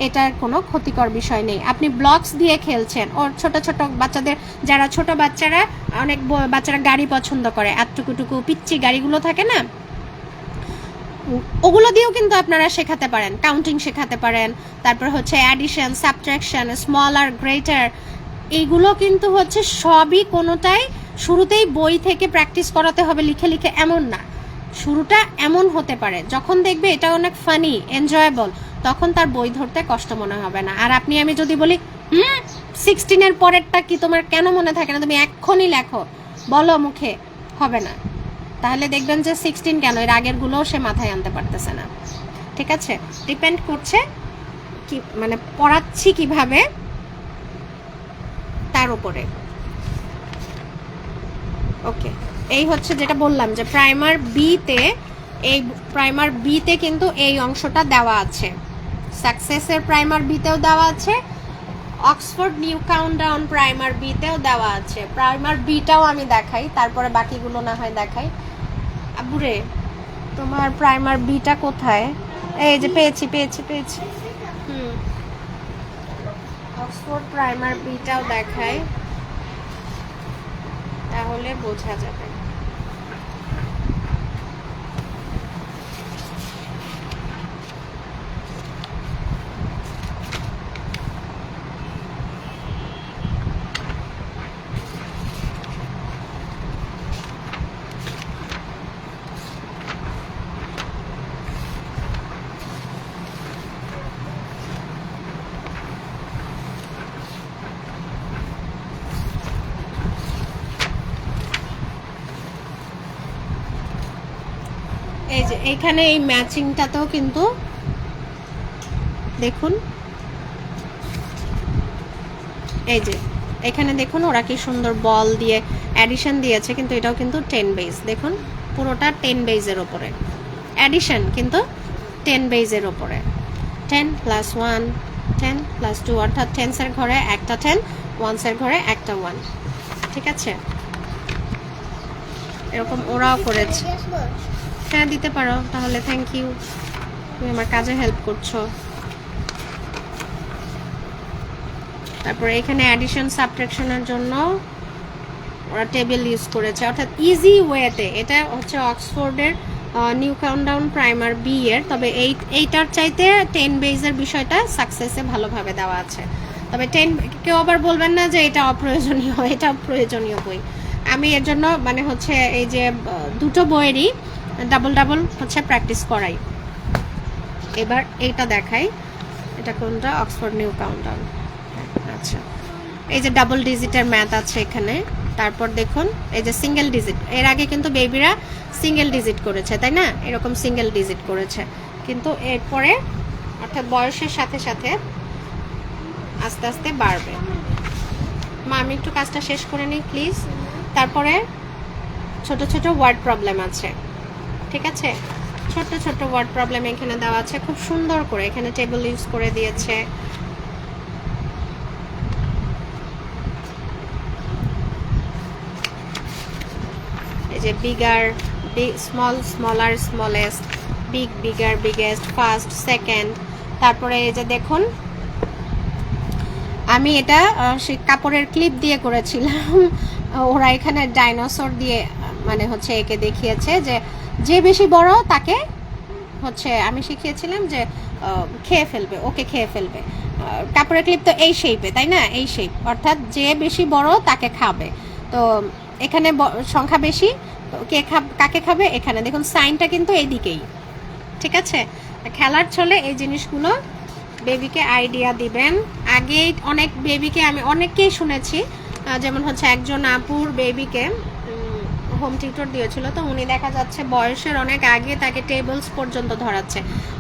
এটার কোনো ক্ষতিকর বিষয় নেই। আপনি ব্লকস দিয়ে খেলছেন, ওর ছোট ছোট বাচ্চাদের, যারা ছোট বাচ্চারা, অনেক বাচ্চারা গাড়ি পছন্দ করে, এতটুকু পিচ্চি গাড়িগুলো থাকে না, ওগুলো দিয়েও কিন্তু আপনারা শেখাতে পারেন, কাউন্টিং শেখাতে পারেন, তারপর হচ্ছে অ্যাডিশন, সাবট্রাকশন, স্মল আর গ্রেটার, এইগুলো কিন্তু হচ্ছে সবই কোনোটাই শুরুতেই বই থেকে প্র্যাকটিস করাতে হবে লিখে লিখে, এমন না। শুরুটা এমন হতে পারে, যখন দেখবে এটা অনেক ফানি, এনজয়েবল, তখন তার বই ধরতে কষ্ট মনে হবে না। আর আমি যদি বলি 16-এর পরেরটা কি তোমার কেন মনে থাকে না, তুমি এক্ষুনি লেখো, বলো মুখে, হবে না। তাহলে দেখবেন যে 16 কেন, এর আগেরগুলোও সে মাথায় আনতে পারতেছে না। ঠিক আছে, ডিপেন্ড করছে কি মানে পড়াচ্ছি কিভাবে তার উপরে। ওকে, এই হচ্ছে যেটা বললাম যে প্রাইমার বিতে কিন্তু এই অংশটা দেওয়া আছে, সাকসেসের প্রাইমার বিতেও দেওয়া আছে, অক্সফোর্ড নিউ কাউন্টডাউন প্রাইমার বিতেও দেওয়া আছে। প্রাইমার বিটাও আমি দেখাই, তারপরে বাকিগুলো না হয় দেখাই। আবুরে, তোমার প্রাইমার বিটা কোথায়? এই যে পেয়েছি। অক্সফোর্ড প্রাইমার বিটাও দেখাই। তাহলে বোঝা যাবে। এই যে এইখানে এই ম্যাচিংটাতেও কিন্তু দেখুন, এই যে এখানে দেখুন ওরা কি সুন্দর বল দিয়ে অ্যাডিশন দিয়েছে, কিন্তু এটাও কিন্তু 10 বেজ। দেখুন পুরোটা 10 বেজের ওপরে অ্যাডিশন, কিন্তু 10 বেজের ওপরে। 10 + 1 10 + 2 অর্থাৎ টেন্সের ঘরে একটা 10, ওয়ান্সের ঘরে একটা 1। ঠিক আছে, এরকম ওরাও করেছে। হ্যাঁ দিতে পারো তাহলে, থ্যাংক ইউ, তুমি আমার কাজে হেল্প করছো। তারপরে এখানে অ্যাডিশন সাবট্রাকশনের জন্য ওরা টেবিল ইউজ করেছে, অর্থাৎ ইজি ওয়েতে। এটা হচ্ছে অক্সফোর্ডের নিউ কাউন্টডাউন প্রাইমার বি এর, তবে এইটার চাইতে 10 বেজের বিষয়টা সাকসেসে ভালোভাবে দেওয়া আছে। তবে 10 কেউ আবার বলবেন না যে এটা অপ্রয়োজনীয়, এটা প্রয়োজনীয় বই। আমি এর জন্য মানে হচ্ছে এই যে দুটো বইয়েরই ডাবল হচ্ছে প্র্যাকটিস করাই। এবার এইটা দেখাই, এটা কোনটা, অক্সফোর্ড নিউ কাউন্টডাউন। আচ্ছা, এই যে ডাবল ডিজিটের ম্যাথ আছে এখানে। তারপর দেখুন এই যে সিঙ্গেল ডিজিট, এর আগে কিন্তু বেবিরা সিঙ্গেল ডিজিট করেছে, তাই না, এরকম সিঙ্গেল ডিজিট করেছে, কিন্তু এরপরে অর্থাৎ বয়সের সাথে সাথে আস্তে আস্তে বাড়বে। মা আমি একটু কাজটা শেষ করে নিই প্লিজ। তারপরে ছোট ছোট ওয়ার্ড প্রবলেম আছে, ঠিক আছে, ছোট ছোট ওয়ার্ড প্রবলেম এখানে দেওয়া আছে খুব সুন্দর করে, এখানে টেবিল ইউজ করে দিয়েছে। এই যে bigger, small, smaller, smallest, big, bigger, biggest, first, second. তারপরে এই যে দেখুন আমি এটা সেই কাপড়ের ক্লিপ দিয়ে করেছিলাম, ওরা এখানে ডাইনোসর দিয়ে মানে হচ্ছে একে দেখিয়েছে যে যে বেশি বড় তাকে হচ্ছে আমি শিখিয়েছিলাম যে খেয়ে ফেলবে, ওকে খেয়ে ফেলবে। কাপড়ের ক্লিপ তো এই শেপে, তাই না, এই শেপ, অর্থাৎ যে বেশি বড় তাকে খাবে। তো এখানে সংখ্যা বেশি, কে কাকে খাবে, এখানে দেখুন সাইনটা কিন্তু এইদিকেই। ঠিক আছে, খেলার ছলে এই জিনিসগুলো বেবিকে আইডিয়া দিবেন। আগে অনেক বেবিকে আমি অনেককেই শুনেছি, যেমন হচ্ছে একজন আপুর বেবিকে হোম টিউটর দিয়েছিল, তো উনি দেখা যাচ্ছে বয়সের অনেক আগে তাকে টেবলস পর্যন্ত ধরাচ্ছে।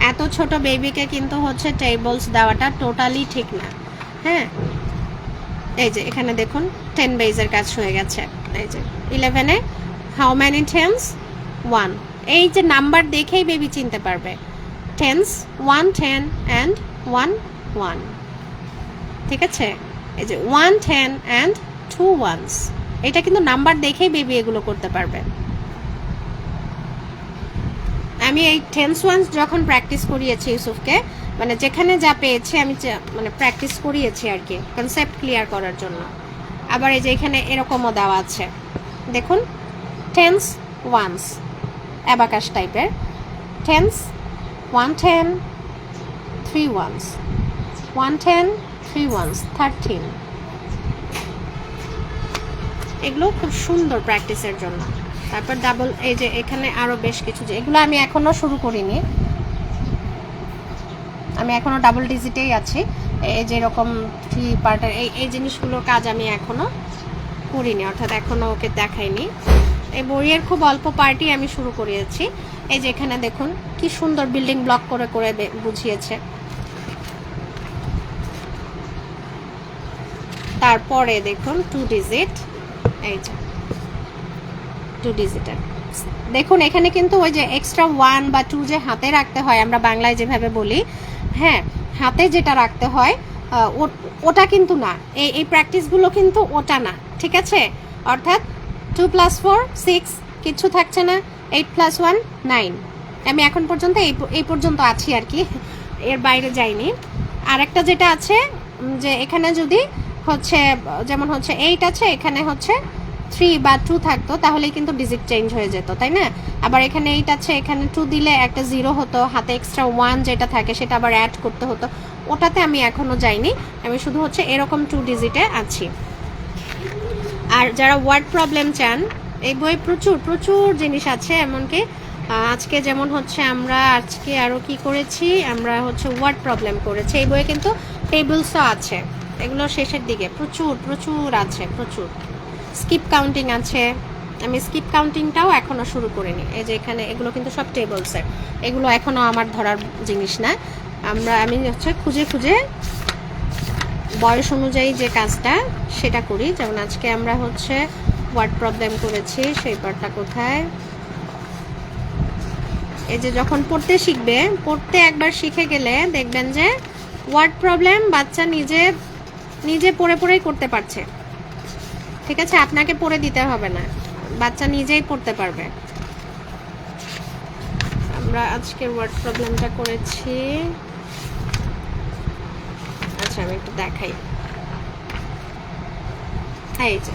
এত ছোট বেবিকে কিন্তু হচ্ছে টেবলস দেওয়াটা টোটালি ঠিক না। হ্যাঁ, এই যে এখানে দেখুন 10 বেজের কাজ হয়ে গেছে। এই যে 11-এ হাউ মেনি টেন্স, 1। এই যে নাম্বার দেখেই বেবি চিনতে পারবে টেন্স 1 10 অ্যান্ড 1 1। ঠিক আছে, এই যে 1 10 অ্যান্ড 2 ones, এটা কিন্তু নাম্বার দেখেই বেবি এগুলো করতে পারবে। আমি এই টেন্স ওয়ান্স যখন প্র্যাকটিস করিয়েছি ইউসুফকে, মানে যেখানে যা পেয়েছি আমি মানে প্র্যাকটিস করিয়েছি আর কি, কনসেপ্ট ক্লিয়ার করার জন্য। আবার এই যে এখানে এরকমও দেওয়া আছে, দেখুন টেন্স ওয়ান্স, অ্যাবাকাস টাইপের টেন্স 110 3 ones, 110 3 ones, 13। এগুলো খুব সুন্দর প্র্যাকটিসের জন্য। তারপর ডাবল, এই যে এখানে আরও বেশ কিছু, যে এগুলো আমি এখনও শুরু করিনি, আমি এখনও ডাবল ডিজিটেই আছি। এই যে এরকম 3 পার্টের এই জিনিসগুলোর কাজ আমি এখনও করিনি, অর্থাৎ এখনও ওকে দেখাইনি। এই বইয়ের খুব অল্প পার্টি আমি শুরু করিয়েছি। এই যে এখানে দেখুন কি সুন্দর বিল্ডিং ব্লক করে করে বুঝিয়েছে। তারপরে দেখুন 2 ডিজিট, এই যে 2 ডিজিটের দেখুন এখানে কিন্তু ওই যে এক্সট্রা 1 বা 2 যে হাতে রাখতে হয়, আমরা বাংলায় যেভাবে বলি, হ্যাঁ হাতে যেটা রাখতে হয় ওটা কিন্তু না, এই প্র্যাকটিসগুলো কিন্তু ওটা না। ঠিক আছে, অর্থাৎ 2 + 4 6, কিচ্ছু থাকছে না, 8 + 1 9। আমি এখন পর্যন্ত এই পর্যন্ত আছি আর কি, এর বাইরে যাইনি। আর একটা যেটা আছে যে এখানে যদি হচ্ছে যেমন হচ্ছে 8 আছে, এখানে হচ্ছে 3 বা 2 থাকতো তাহলেই কিন্তু ডিজিট চেঞ্জ হয়ে যেত, তাই না? আবার এখানে 8 আছে, এখানে 2 দিলে একটা 0 হতো, হাতে এক্সট্রা 1 যেটা থাকে সেটা আবার অ্যাড করতে হতো। ওটাতে আমি এখনও যাইনি, আমি শুধু হচ্ছে এরকম 2 ডিজিটে আছি। আর যারা ওয়ার্ড প্রবলেম চান, এই বই প্রচুর প্রচুর জিনিস আছে। এমনকি আজকে যেমন হচ্ছে আমরা আজকে আরও কি করেছি, আমরা হচ্ছে ওয়ার্ড প্রবলেম করেছি। এই বইয়ে কিন্তু টেবলসও আছে, এগুলো শেষের দিকে প্রচুর প্রচুর আছে, প্রচুর। স্কিপ কাউন্টিং আছে, আমি স্কিপ কাউন্টিংটাও এখনও শুরু করিনি। এই যে এখানে এগুলো কিন্তু সব টেবলসের, এগুলো এখনও আমার ধরার জিনিস না। আমি হচ্ছে খুঁজে খুঁজে বয়স অনুযায়ী যে কাজটা সেটা করি। যেমন আজকে আমরা হচ্ছে ওয়ার্ড প্রবলেম করেছি, সেই পার্টটা কোথায়? এই যে যখন পড়তে শিখবে, পড়তে একবার শিখে গেলে দেখবেন যে ওয়ার্ড প্রবলেম বাচ্চা নিজে নিজে পড়ে পড়েই করতে পারছে। ঠিক আছে, আপনাকে পড়ে দিতে হবে না, বাচ্চা নিজেই পড়তে পারবে। আমরা আজকের ওয়ার্ড প্রবলেমটা করেছি। আচ্ছা আমি একটু দেখাই। এই যে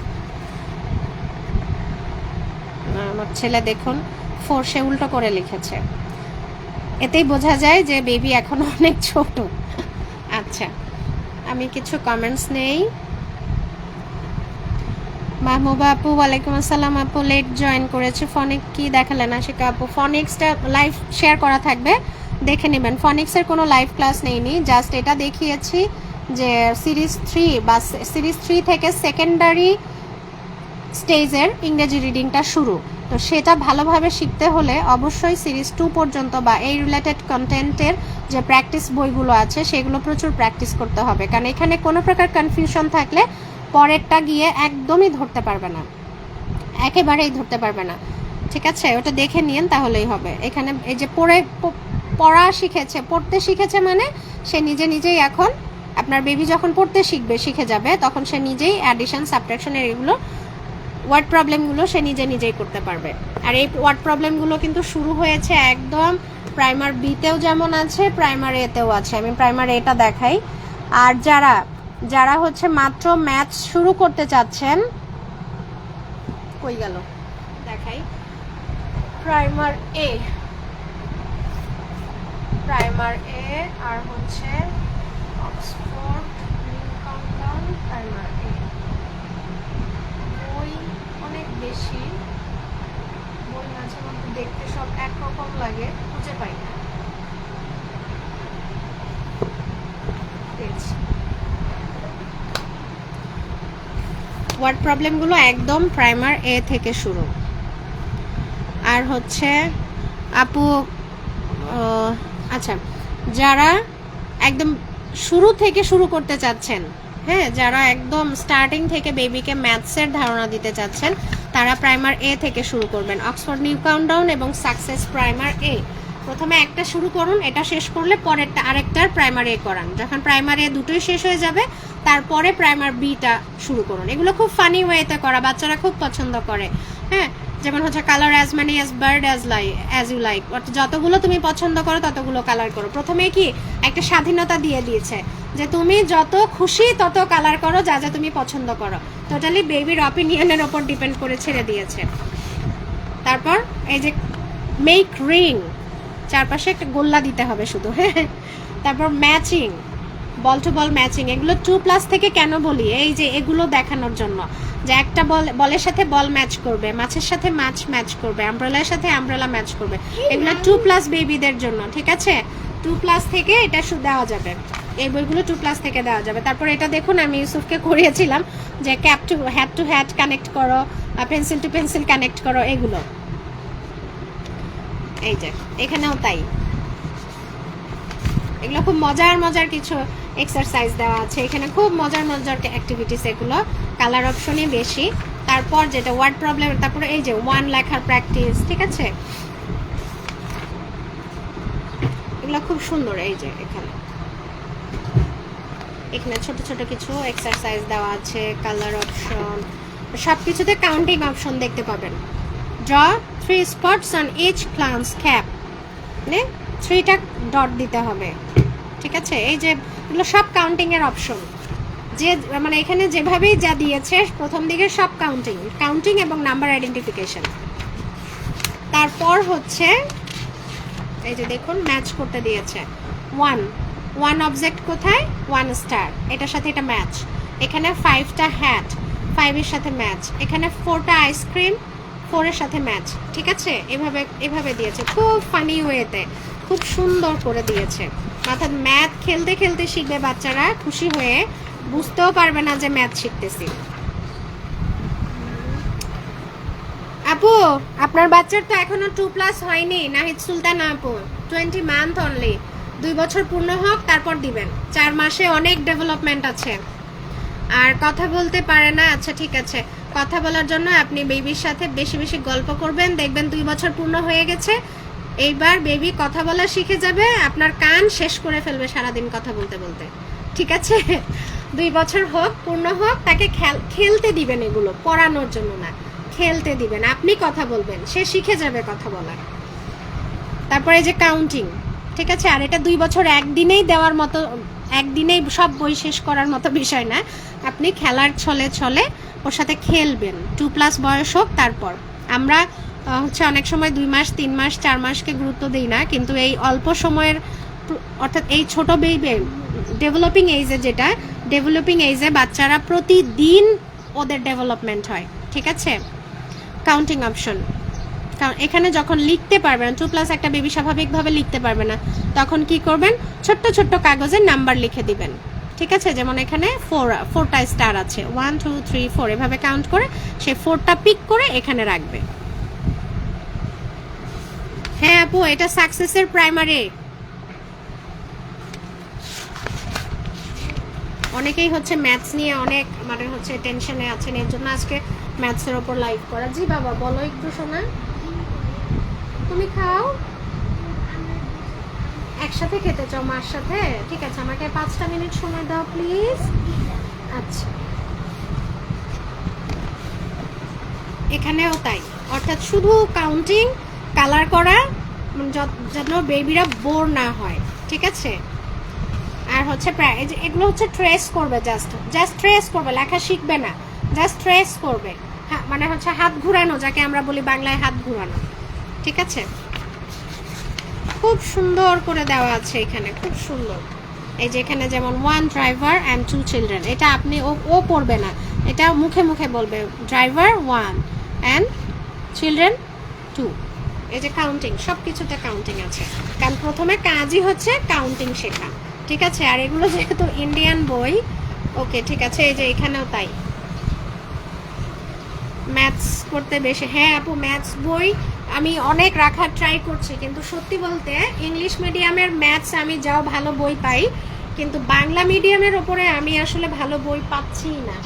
আমার ছেলে দেখুন 4 সে উল্টো করে লিখেছে, এতেই বোঝা যায় যে বেবি এখন অনেক ছোট। আচ্ছা আমি কিছু কমেন্টস নেই। মাহমুবা আপু ওয়ালাইকুম আসসালাম আপু, লেট জয়েন করেছে। ফনিক কি দেখালেন আশিকা আপু? ফনিক্সটা লাইভ শেয়ার করা থাকবে, দেখে নেবেন। ফনিক্সের কোনো লাইভ ক্লাস নেইনি, জাস্ট এটা দেখিয়েছি যে সিরিজ 3 বা সিরিজ 3 থেকে সেকেন্ডারি স্টেজের ইংরেজি রিডিংটা শুরু। তো সেটা ভালোভাবে শিখতে হলে অবশ্যই সিরিজ 2 পর্যন্ত বা এই রিলেটেড কন্টেন্টের যে প্র্যাকটিস বইগুলো আছে সেগুলো প্রচুর প্র্যাকটিস করতে হবে, কারণ এখানে কোনো প্রকার কনফিউশন থাকলে পরেরটা গিয়ে একদমই ধরতে পারবে না, একেবারেই ধরতে পারবে না। ঠিক আছে, ওটা দেখে নিন তাহলেই হবে। এখানে এই যে পড়া শিখেছে, পড়তে শিখেছে মানে সে নিজে নিজেই এখন আপনার বেবি যখন পড়তে শিখে যাবে তখন সে নিজেই অ্যাডিশন সাবট্রাকশনের এগুলো ওয়ার্ড প্রবলেমগুলো সে নিজে নিজেই করতে পারবে। আর এই ওয়ার্ড প্রবলেমগুলো কিন্তু শুরু হয়েছে একদম প্রাইমার বিতেও যেমন আছে, প্রাইমার এতেও আছে। আমি প্রাইমার এটা দেখাই। আর যারা হচ্ছে মাত্র ম্যাথ শুরু করতে চাচ্ছেন, কই গেল দেখাই। প্রাইমার এ আর হচ্ছে অক্সফোর্ড নিউকাউন্টাউন প্রাইমার এ। বই অনেক বেশি, বই মাঝে মধ্যে দেখতে সব একরকম লাগে, খুঁজে পাই না। ওয়ার্ড প্রবলেমগুলো একদম প্রাইমার এ থেকে শুরু। আর হচ্ছে আপু আচ্ছা যারা একদম শুরু থেকে শুরু করতে চাচ্ছেন, হ্যাঁ, যারা একদম স্টার্টিং থেকে বেবিকে ম্যাথসের ধারণা দিতে চাচ্ছেন তারা প্রাইমার এ থেকে শুরু করবেন। অক্সফোর্ড নিউ কাউন্টডাউন এবং সাকসেস প্রাইমার এ, প্রথমে একটা শুরু করুন, এটা শেষ করলে পরেরটা আরেকটার প্রাইমার এ করান। যখন প্রাইমার এ দুটোই শেষ হয়ে যাবে তারপরে প্রাইমার বিটা শুরু করুন। এগুলো খুব ফানি ওয়েতে করা, বাচ্চারা খুব পছন্দ করে। হ্যাঁ, যেমন হচ্ছে colour as many as bird as you like, যতগুলো তুমি পছন্দ করো ততগুলো কালার করো। প্রথমে কি একটা স্বাধীনতা দিয়ে দিয়েছে যে তুমি যত খুশি তত কালার করো, যা যা তুমি পছন্দ করো, টোটালি বেবির অপিনিয়নের ওপর ডিপেন্ড করে ছেড়ে দিয়েছে। তারপর এই যে মেক রিং, চারপাশে একটা গোল্লা দিতে হবে শুধু, হ্যাঁ। তারপর ম্যাচিং, বল টু বল ম্যাচিং, এগুলো 2+ থেকে কেন বলি, এই যে এগুলো দেখানোর জন্য যে একটা বলের সাথে বল ম্যাচ করবে, মাছের সাথে মাছ ম্যাচ করবে, আমব্রেলার সাথে আমব্রেলা ম্যাচ করবে। এগুলো 2+ বেবিদের জন্য, ঠিক আছে। 2+ থেকে এটা দেওয়া যাবে, এই বইগুলো 2+ থেকে দেওয়া যাবে। তারপর এটা দেখুন আমি ইউসুফকে করিয়েছিলাম যে ক্যাপ টু হ্যাট কানেক্ট করো, পেন্সিল টু পেন্সিল কানেক্ট করো, এগুলো এই যে এখানেও তাই। এগুলো খুব মজার কিছু এক্সারসাইজ দেওয়া আছে এখানে, খুব মজার অ্যাক্টিভিটিস, এগুলো কালার অপশনই বেশি। তারপর যেটা ওয়ার্ড প্রবলেম, তারপরে এই যে 1 লেখার প্র্যাকটিস, ঠিক আছে, এগুলো খুব সুন্দর। এই যে এখানে ছোট ছোট কিছু এক্সারসাইজ দেওয়া আছে, কালার অপশন, সব কিছুতে কাউন্টিং অপশন দেখতে পাবেন। Draw 3 spots on each clown's cap, মানে 3টা ডট দিতে হবে, ঠিক আছে। এই যে এগুলো সব কাউন্টিং এর অপশন, যে মানে এখানে যেভাবেই যা দিয়েছে প্রথম দিকে সব কাউন্টিং এবং নাম্বার আইডেন্টিফিকেশন। তারপর হচ্ছে এই যে দেখুন ম্যাচ করতে দিয়েছে, ওয়ান অবজেক্ট কোথায়, 1 স্টার, এটার সাথে এটা ম্যাচ। এখানে 5টা হ্যাট, 5-এর সাথে ম্যাচ। এখানে 4টা আইসক্রিম, 4-এর সাথে ম্যাচ। ঠিক আছে, এভাবে দিয়েছে, খুব ফানি ওয়েতে, খুব সুন্দর করে দিয়েছে। অর্থাৎ ম্যাথ খেলতে খেলতে শিখবে বাচ্চারা, খুশি হয়ে, বুঝতেও পারবে না যে ম্যাথ শিখতেছি। আপু আপনার বাচ্চার তো এখনো 2+ হয়নি, নাহিদ সুলতান আপু, 20 মান্থ অনলি, 2 বছর পূর্ণ হোক তারপর দিবেন। 4 মাসে অনেক ডেভেলপমেন্ট আছে। আর কথা বলতে পারে না, আচ্ছা ঠিক আছে, কথা বলার জন্য আপনি বেবির সাথে বেশি বেশি গল্প করবেন, দেখবেন 2 বছর পূর্ণ হয়ে গেছে। এইবার বেবি কথা বলা শিখে যাবে, আপনার কান শেষ করে ফেলবে সারাদিন কথা বলতে বলতে। ঠিক আছে, 2 বছর হোক, পূর্ণ হোক, তাকে খেলতে দিবেন, এগুলো পড়ানোর জন্য না, খেলতে দিবেন, আপনি কথা বলবেন, সে শিখে যাবে কথা বলা। তারপরে যে কাউন্টিং, ঠিক আছে। আর এটা 2 বছর একদিনেই দেওয়ার মতো, একদিনেই সব বই শেষ করার মতো বিষয় না, আপনি খেলার ছলে ওর সাথে খেলবেন। 2+ বয়স হোক তারপর। আমরা হচ্ছে অনেক সময় 2 মাস, 3 মাস, 4 মাসকে গুরুত্ব দিই না, কিন্তু এই অল্প সময়ের, অর্থাৎ এই ছোট বেবি ডেভেলপিং এইজে, যেটা ডেভেলপিং এইজে বাচ্চারা প্রতিদিন ওদের ডেভেলপমেন্ট হয়। ঠিক আছে, কাউন্টিং অপশন, কারণ এখানে যখন লিখতে পারবে না, 2+ একটা বেবি স্বাভাবিকভাবে লিখতে পারবে না, তখন কি করবেন, ছোট্ট ছোট্ট কাগজে নাম্বার লিখে দিবেন। ঠিক আছে, যেমন এখানে 4টা স্টার আছে, 1 2 3 4, এভাবে কাউন্ট করে সে 4টা পিক করে এখানে রাখবে। হ্যাঁ আপু, এটা সাকসেসের প্রাইমারি। অনেকেই হচ্ছে ম্যাথস নিয়ে অনেক মানে হচ্ছে টেনশনে আছেন, এর জন্য আজকে ম্যাথসের ওপর লাইভ করা। জি বাবা বলো একটু শোনা, তুমি খাও, একসাথে খেতে চাও মার সাথে? ঠিক আছে, আমাকে 5টা মিনিট সময় দাও প্লিজ। আচ্ছা, এখানেও তাই, অর্থাৎ শুধু কাউন্টিং, কালার করা, যেন বেবিরা বোর না হয়। ঠিক আছে, আর হচ্ছে প্রায় এগুলো হচ্ছে ট্রেস করবে, জাস্ট ট্রেস করবে, লেখা শিখবে না, জাস্ট ট্রেস করবে। হ্যাঁ, মানে হচ্ছে হাত ঘুরানো, যাকে আমরা বলি বাংলায় হাত ঘুরানো। ঠিক আছে, খুব সুন্দর করে দেওয়া আছে এখানে, খুব সুন্দর। এই যে এখানে যেমন 1 ড্রাইভার অ্যান্ড 2 চিলড্রেন, এটা আপনি ও পড়বে না, এটা মুখে মুখে বলবে, ড্রাইভার 1 অ্যান্ড চিলড্রেন 2। এই যে কাউন্টিং, সব কিছুতে কাউন্টিং আছে, কারণ প্রথমে কাজই হচ্ছে কাউন্টিং শেখা। ঠিক আছে, আর এগুলো যেহেতু ইন্ডিয়ান বই, ওকে ঠিক আছে। এই যে এখানেও তাই, ম্যাথস করতে বেশি। হ্যাঁ আপু, ম্যাথস বই আমি অনেক রাখার ট্রাই করছি, কিন্তু সত্যি বলতে ইংলিশ মিডিয়ামের ম্যাথস আমি যাও ভালো বই পাই, কিন্তু বাংলা মিডিয়ামের ওপরে আমি আসলে ভালো বই পাচ্ছি না।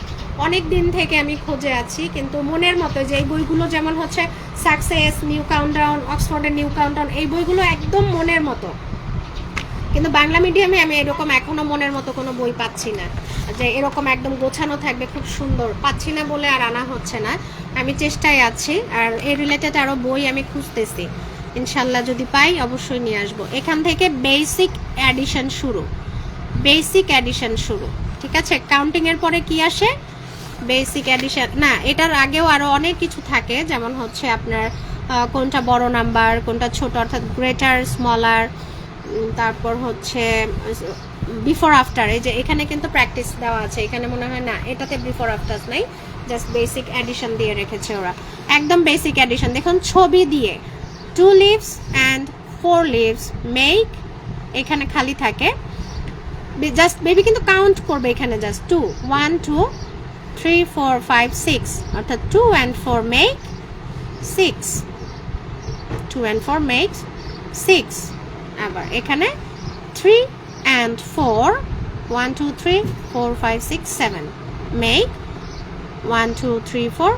অনেক দিন থেকে আমি খোঁজে আছি, কিন্তু মনের মতো যে এই বইগুলো যেমন হচ্ছে সাকসেস, নিউ কাউন্টডাউন, অক্সফোর্ডের নিউ কাউন্টডাউন, এই বইগুলো একদম মনের মতো, কিন্তু বাংলা মিডিয়ামে আমি এরকম এখনো মনের মতো কোনো বই পাচ্ছি না, যে এরকম একদম গোছানো থাকবে, খুব সুন্দর পাচ্ছি না বলে আর আনা হচ্ছে না। আমি চেষ্টায় আছি, আর এই রিলেটেড আরও বই আমি খুঁজতেছি, ইনশাল্লাহ যদি পাই অবশ্যই নিয়ে আসবো। এখান থেকে বেসিক অ্যাডিশন শুরু, ঠিক আছে। কাউন্টিংয়ের পরে কি আসে, বেসিক অ্যাডিশন না, এটার আগেও আরও অনেক কিছু থাকে, যেমন হচ্ছে আপনার কোনটা বড় নাম্বার, কোনটা ছোট, অর্থাৎ গ্রেটার, স্মলার, তারপর হচ্ছে বিফোর আফটার। এই যে এখানে কিন্তু প্র্যাকটিস দেওয়া আছে, এখানে মনে হয় না এটাতে বিফোর আফটার নাই, জাস্ট বেসিক অ্যাডিশন দিয়ে রেখেছে ওরা, একদম বেসিক অ্যাডিশন। দেখুন ছবি দিয়ে 2 leaves and 4 leaves মেক, এখানে খালি থাকে, জাস্ট বেবি কিন্তু কাউন্ট করবে এখানে, জাস্ট 2 1 2 3 4 5 6, অর্থাৎ 2 and 4 মেক 6, 2 and 4 মেক 6। আবার এখানে 3 and 4, 1 2 3 4 5 6 7 মেক 1 2 3 4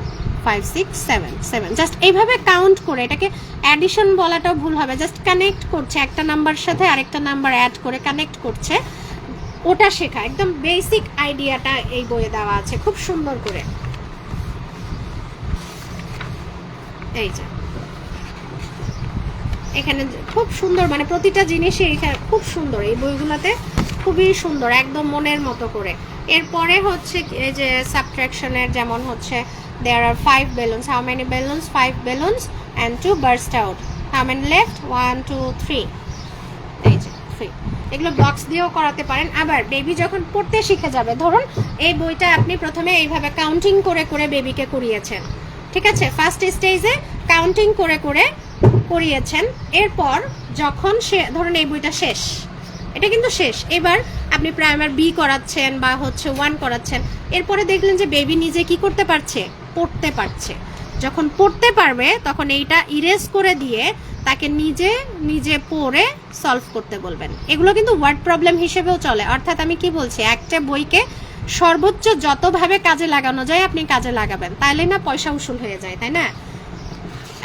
5 6 7 7, জাস্ট এইভাবে কাউন্ট করে, এটাকে অ্যাডিশন বলাটাও ভুল হবে, জাস্ট কানেক্ট করছে, একটা নাম্বার সাথে আরেকটা নাম্বার অ্যাড করে কানেক্ট করছে, ওটা শেখা। একদম বেসিক আইডিয়াটা এই বইয়ে দেওয়া আছে খুব সুন্দর করে। এই যে এখানে খুব সুন্দর, মানে প্রতিটা জিনিসই এখানে খুব সুন্দর, এই বইগুলোতে খুবই সুন্দর, একদম মনের মতো করে। এরপরে হচ্ছে এই যে সাবট্রাকশনের, যেমন হচ্ছে there are 5 balloons, how many balloons? 5 balloons and 2 burst out, how many left? 1 2 3, এই যে 3। এগুলো ব্লকস দিয়েও করাতে পারেন। আবার বেবি যখন পড়তে শিখে যাবে, ধরুন এই বইটা আপনি প্রথমে এইভাবে কাউন্টিং করে করে বেবিকে করিয়েছেন, ঠিক আছে, ফার্স্ট স্টেজে কাউন্টিং করে করে করিয়েছেন। এরপর যখন সে, ধরুন এই বইটা শেষ, এটা কিন্তু শেষ, এবার আপনি প্রাইমার বি করাচ্ছেন বা হচ্ছে 1 করাচ্ছেন, এরপরে দেখলেন যে বেবি নিজে কি করতে পারছে, পড়তে পারছে। যখন পড়তে পারবে তখন এইটা ইরেজ করে দিয়ে তাকে নিজে নিজে পড়ে সলভ করতে বলবেন। এগুলো কিন্তু ওয়ার্ড প্রবলেম হিসেবেও চলে। অর্থাৎ আমি কি বলছি, একটা বইকে সর্বোচ্চ যতভাবে কাজে লাগানো যায় আপনি কাজে লাগাবেন, তাহলে না পয়সা উসুল হয়ে যায়, তাই না?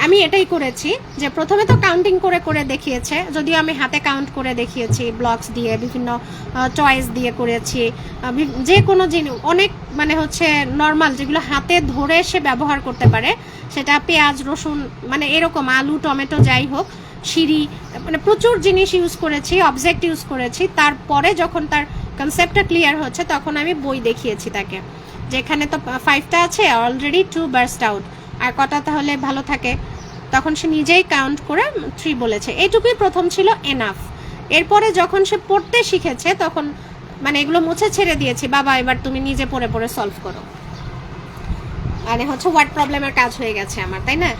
আমি এটাই করেছি, যে প্রথমে তো কাউন্টিং করে করে দেখিয়েছে, যদিও আমি হাতে কাউন্ট করে দেখিয়েছি, ব্লকস দিয়ে, বিভিন্ন চয়েস দিয়ে করেছি, যে কোনো জিনিস অনেক মানে হচ্ছে নর্মাল যেগুলো হাতে ধরে সে ব্যবহার করতে পারে, সেটা পেঁয়াজ রসুন মানে এরকম আলু টমেটো যাই হোক, সিঁড়ি, মানে প্রচুর জিনিস ইউজ করেছি, অবজেক্ট ইউজ করেছি। তারপরে যখন তার কনসেপ্টটা ক্লিয়ার হচ্ছে তখন আমি বই দেখিয়েছি তাকে, যেখানে তো 5টা আছে, অলরেডি 2 বার্স্ট আউট, আর কটা তাহলে ভালো থাকে, তখন সে নিজেই কাউন্ট করে 3 বলেছে। এইটুকুই প্রথম ছিল এনাফ। এরপরে যখন সে পড়তে শিখেছে তখন মানে এগুলো মুছে ছেড়ে দিয়েছি, বাবা এবার তুমি নিজে পড়ে পড়ে সলভ করো, মানে হচ্ছে ওয়ার্ড প্রবলেমের কাজ হয়ে গেছে আমার, তাই না?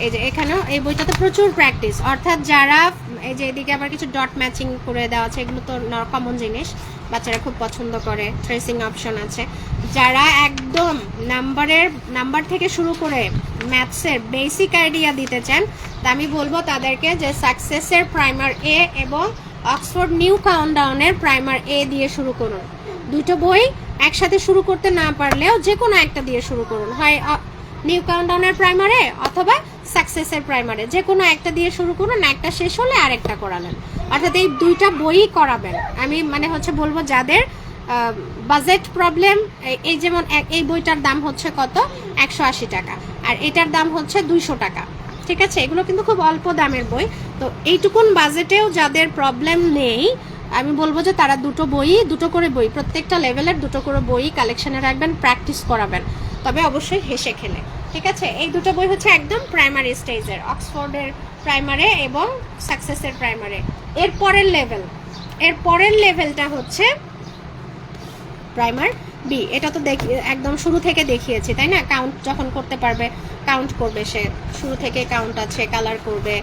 এই যে এখানেও এই বইটাতে প্রচুর প্র্যাকটিস, অর্থাৎ যারা এই যে এদিকে আবার কিছু ডট ম্যাচিং করে দেওয়া আছে, এগুলো তো কমন জিনিস, বাচ্চারা খুব পছন্দ করে, ট্রেসিং অপশন আছে। যারা একদম নাম্বার থেকে শুরু করে ম্যাথসের বেসিক আইডিয়া দিতে চান, তা আমি বলবো তাদেরকে যে সাকসেসের প্রাইমার এ এবং অক্সফোর্ড নিউ কাউন্টডাউনের প্রাইমার এ দিয়ে শুরু করুন। দুটো বই একসাথে শুরু করতে না পারলেও যে কোনো একটা দিয়ে শুরু করুন, হয় নিউ কাউন্টডাউনের প্রাইমারে অথবা সাকসেসের প্রাইমারে, যে কোনো একটা দিয়ে শুরু করুন, একটা শেষ হলে আরেকটা করালেন, অর্থাৎ এই 2টা বইই করাবেন। আমি মানে হচ্ছে বলবো যাদের বাজেট প্রবলেম, এই যেমন এই বইটার দাম হচ্ছে কত, 180 টাকা, আর এটার দাম হচ্ছে 200 টাকা, ঠিক আছে? এগুলো কিন্তু খুব অল্প দামের বই। তো এইটুকুন বাজেটেও যাদের প্রবলেম নেই, আমি বলবো যে তারা দুটো করে বই, প্রত্যেকটা লেভেলের 2টো করে বই কালেকশনে রাখবেন, প্র্যাকটিস করাবেন, তবে অবশ্যই হেসে খেলে, ঠিক আছে? এই 2টো বই হচ্ছে একদম প্রাইমারি স্টেজের, অক্সফোর্ডের প্রাইমারে এবং সাকসেসের প্রাইমারে। এর পরের লেভেলটা হচ্ছে প্রাইমার বি। এটা তো একদম শুরু থেকে দেখিয়েছি, তাই না? কাউন্ট যখন করতে পারবে, কাউন্ট করবে, সে শুরু থেকে কাউন্ট আছে, কালার করবে।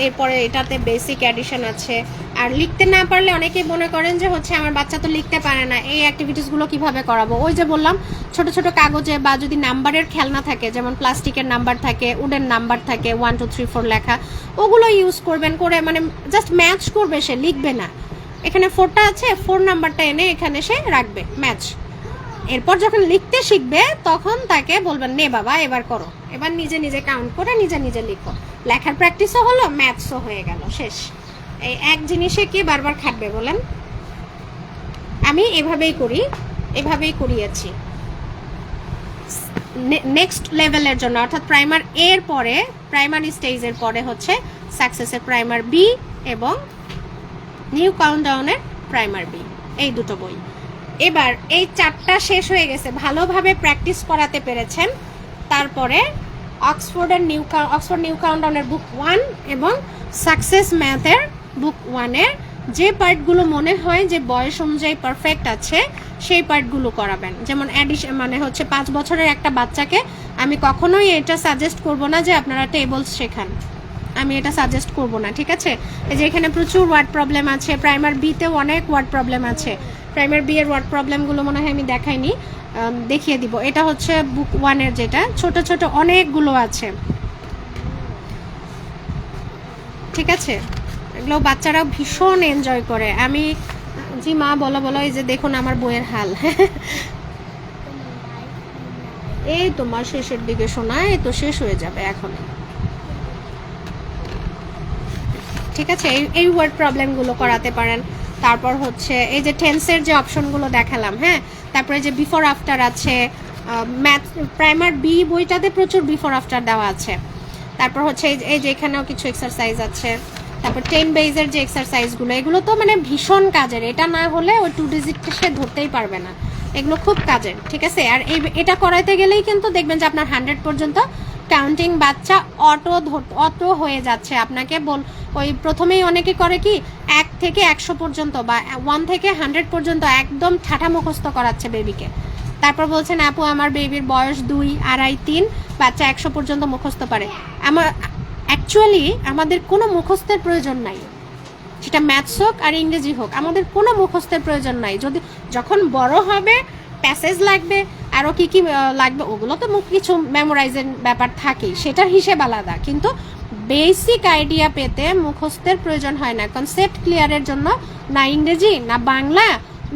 এরপরে এটাতে বেসিক অ্যাডিশন আছে। আর লিখতে না পারলে অনেকেই মনে করেন যে হচ্ছে আমার বাচ্চা তো লিখতে পারে না, এই অ্যাক্টিভিটিসগুলো কিভাবে করাবো? ওই যে বললাম, ছোট ছোট কাগজে বা যদি নাম্বারের খেলনা থাকে, যেমন প্লাস্টিকের নাম্বার থাকে, উডেন নাম্বার থাকে, 1 2 3 4 লেখা, ওগুলো ইউজ করবেন, করে মানে জাস্ট ম্যাচ করবে, সে লিখবে না। এখানে 4টা আছে, 4 নাম্বারটা এনে এখানে সে রাখবে, ম্যাচ। এরপর যখন লিখতে শিখবে তখন তাকে বলবেন, নে বাবা এবার করো, এবার নিজে নিজে কাউন্ট করে নিজে নিজে লিখো। লেখার প্র্যাকটিসও হলো, ম্যাথসও হয়ে গেল, শেষ। এই এক জিনিসে কি বারবার খাটবে বলেন? আমি এভাবেই করিয়েছি। নেক্সট লেভেলের জন্য, অর্থাৎ প্রাইমার এর পরে, প্রাইমারি স্টেজের পরে হচ্ছে সাকসেসের প্রাইমার বি এবং নিউ কাউন্টডাউনের প্রাইমার বি, এই 2টো বই। এবার এই 4টা শেষ হয়ে গেছে, ভালোভাবে প্র্যাকটিস করাতে পেরেছেন, তারপরে অক্সফোর্ড নিউ কাউন্টডাউনের বুক 1 এবং সাকসেস ম্যাথের বুক 1-এর যে পার্টগুলো মনে হয় যে বয়স অনুযায়ী পারফেক্ট আছে সেই পার্টগুলো করাবেন। যেমন অ্যাডিশন, মানে হচ্ছে 5 বছরের একটা বাচ্চাকে আমি কখনোই এটা সাজেস্ট করব না যে আপনারা টেবলস শেখান, আমি এটা সাজেস্ট করব না, ঠিক আছে? এই যে এখানে প্রচুর ওয়ার্ড প্রবলেম আছে, প্রাইমার বিতেও অনেক ওয়ার্ড প্রবলেম আছে। প্রাইমার বি এর ওয়ার্ড প্রবলেমগুলো মনে হয় আমি দেখাইনি, দেখিয়ে দিব। এটা হচ্ছে বুক 1-এর, যেটা ছোট ছোট অনেকগুলো আছে, ঠিক আছে? এগুলো বাচ্চারাও ভীষণ এনজয় করে। আমি জি মা, বলো, এই যে দেখুন আমার বইয়ের হাল। এই তোমার শেষের দিকে শোনা, এই তো শেষ হয়ে যাবে এখন, ঠিক আছে? এই ওয়ার্ড প্রবলেমগুলো করাতে পারেন। তারপর হচ্ছে এই যে টেন্সের যে অপশনগুলো দেখালাম, হ্যাঁ, তারপরে যে বিফোর আফটার আছে, ম্যাথ প্রাইমার বি বইটাতে প্রচুর বিফোর আফটার দেওয়া আছে। তারপর হচ্ছে এই যে এখানেও কিছু এক্সারসাইজ আছে, তারপর 10 বেজের যে এক্সারসাইজগুলো, এগুলো তো মানে ভীষণ কাজের। এটা না হলে ওই 2 ডিজিটটা সে ধরতেই পারবে না। এগুলো খুব কাজের, ঠিক আছে। আর এটা করাইতে গেলেই কিন্তু দেখবেন যে আপনার 100 পর্যন্ত কাউন্টিং বাচ্চা অটো হয়ে যাচ্ছে। আপনাকে ওই প্রথমেই অনেকে করে কি 1 থেকে 100 পর্যন্ত বা 1 থেকে 100 পর্যন্ত একদম ঠাঠা মুখস্থ করাচ্ছে বেবিকে। তারপর বলছেন আপু আমার বেবির বয়স 2, 2.5, 3, বাচ্চা 100 পর্যন্ত মুখস্থ পারে। অ্যাকচুয়ালি আমাদের কোনো মুখস্থের প্রয়োজন নাই, সেটা ম্যাথস হোক আর ইংরেজি হোক, আমাদের কোনো মুখস্থের প্রয়োজন নাই। যখন বড় হবে প্যাসেজ লাগবে, আরও কি কি লাগবে, ওগুলো তো কিছু মেমোরাইজের ব্যাপার থাকেই, সেটার হিসেব আলাদা। কিন্তু বেসিক আইডিয়া পেতে মুখস্থের প্রয়োজন হয় না। কনসেপ্ট ক্লিয়ারের জন্য না ইংরেজি, না বাংলা,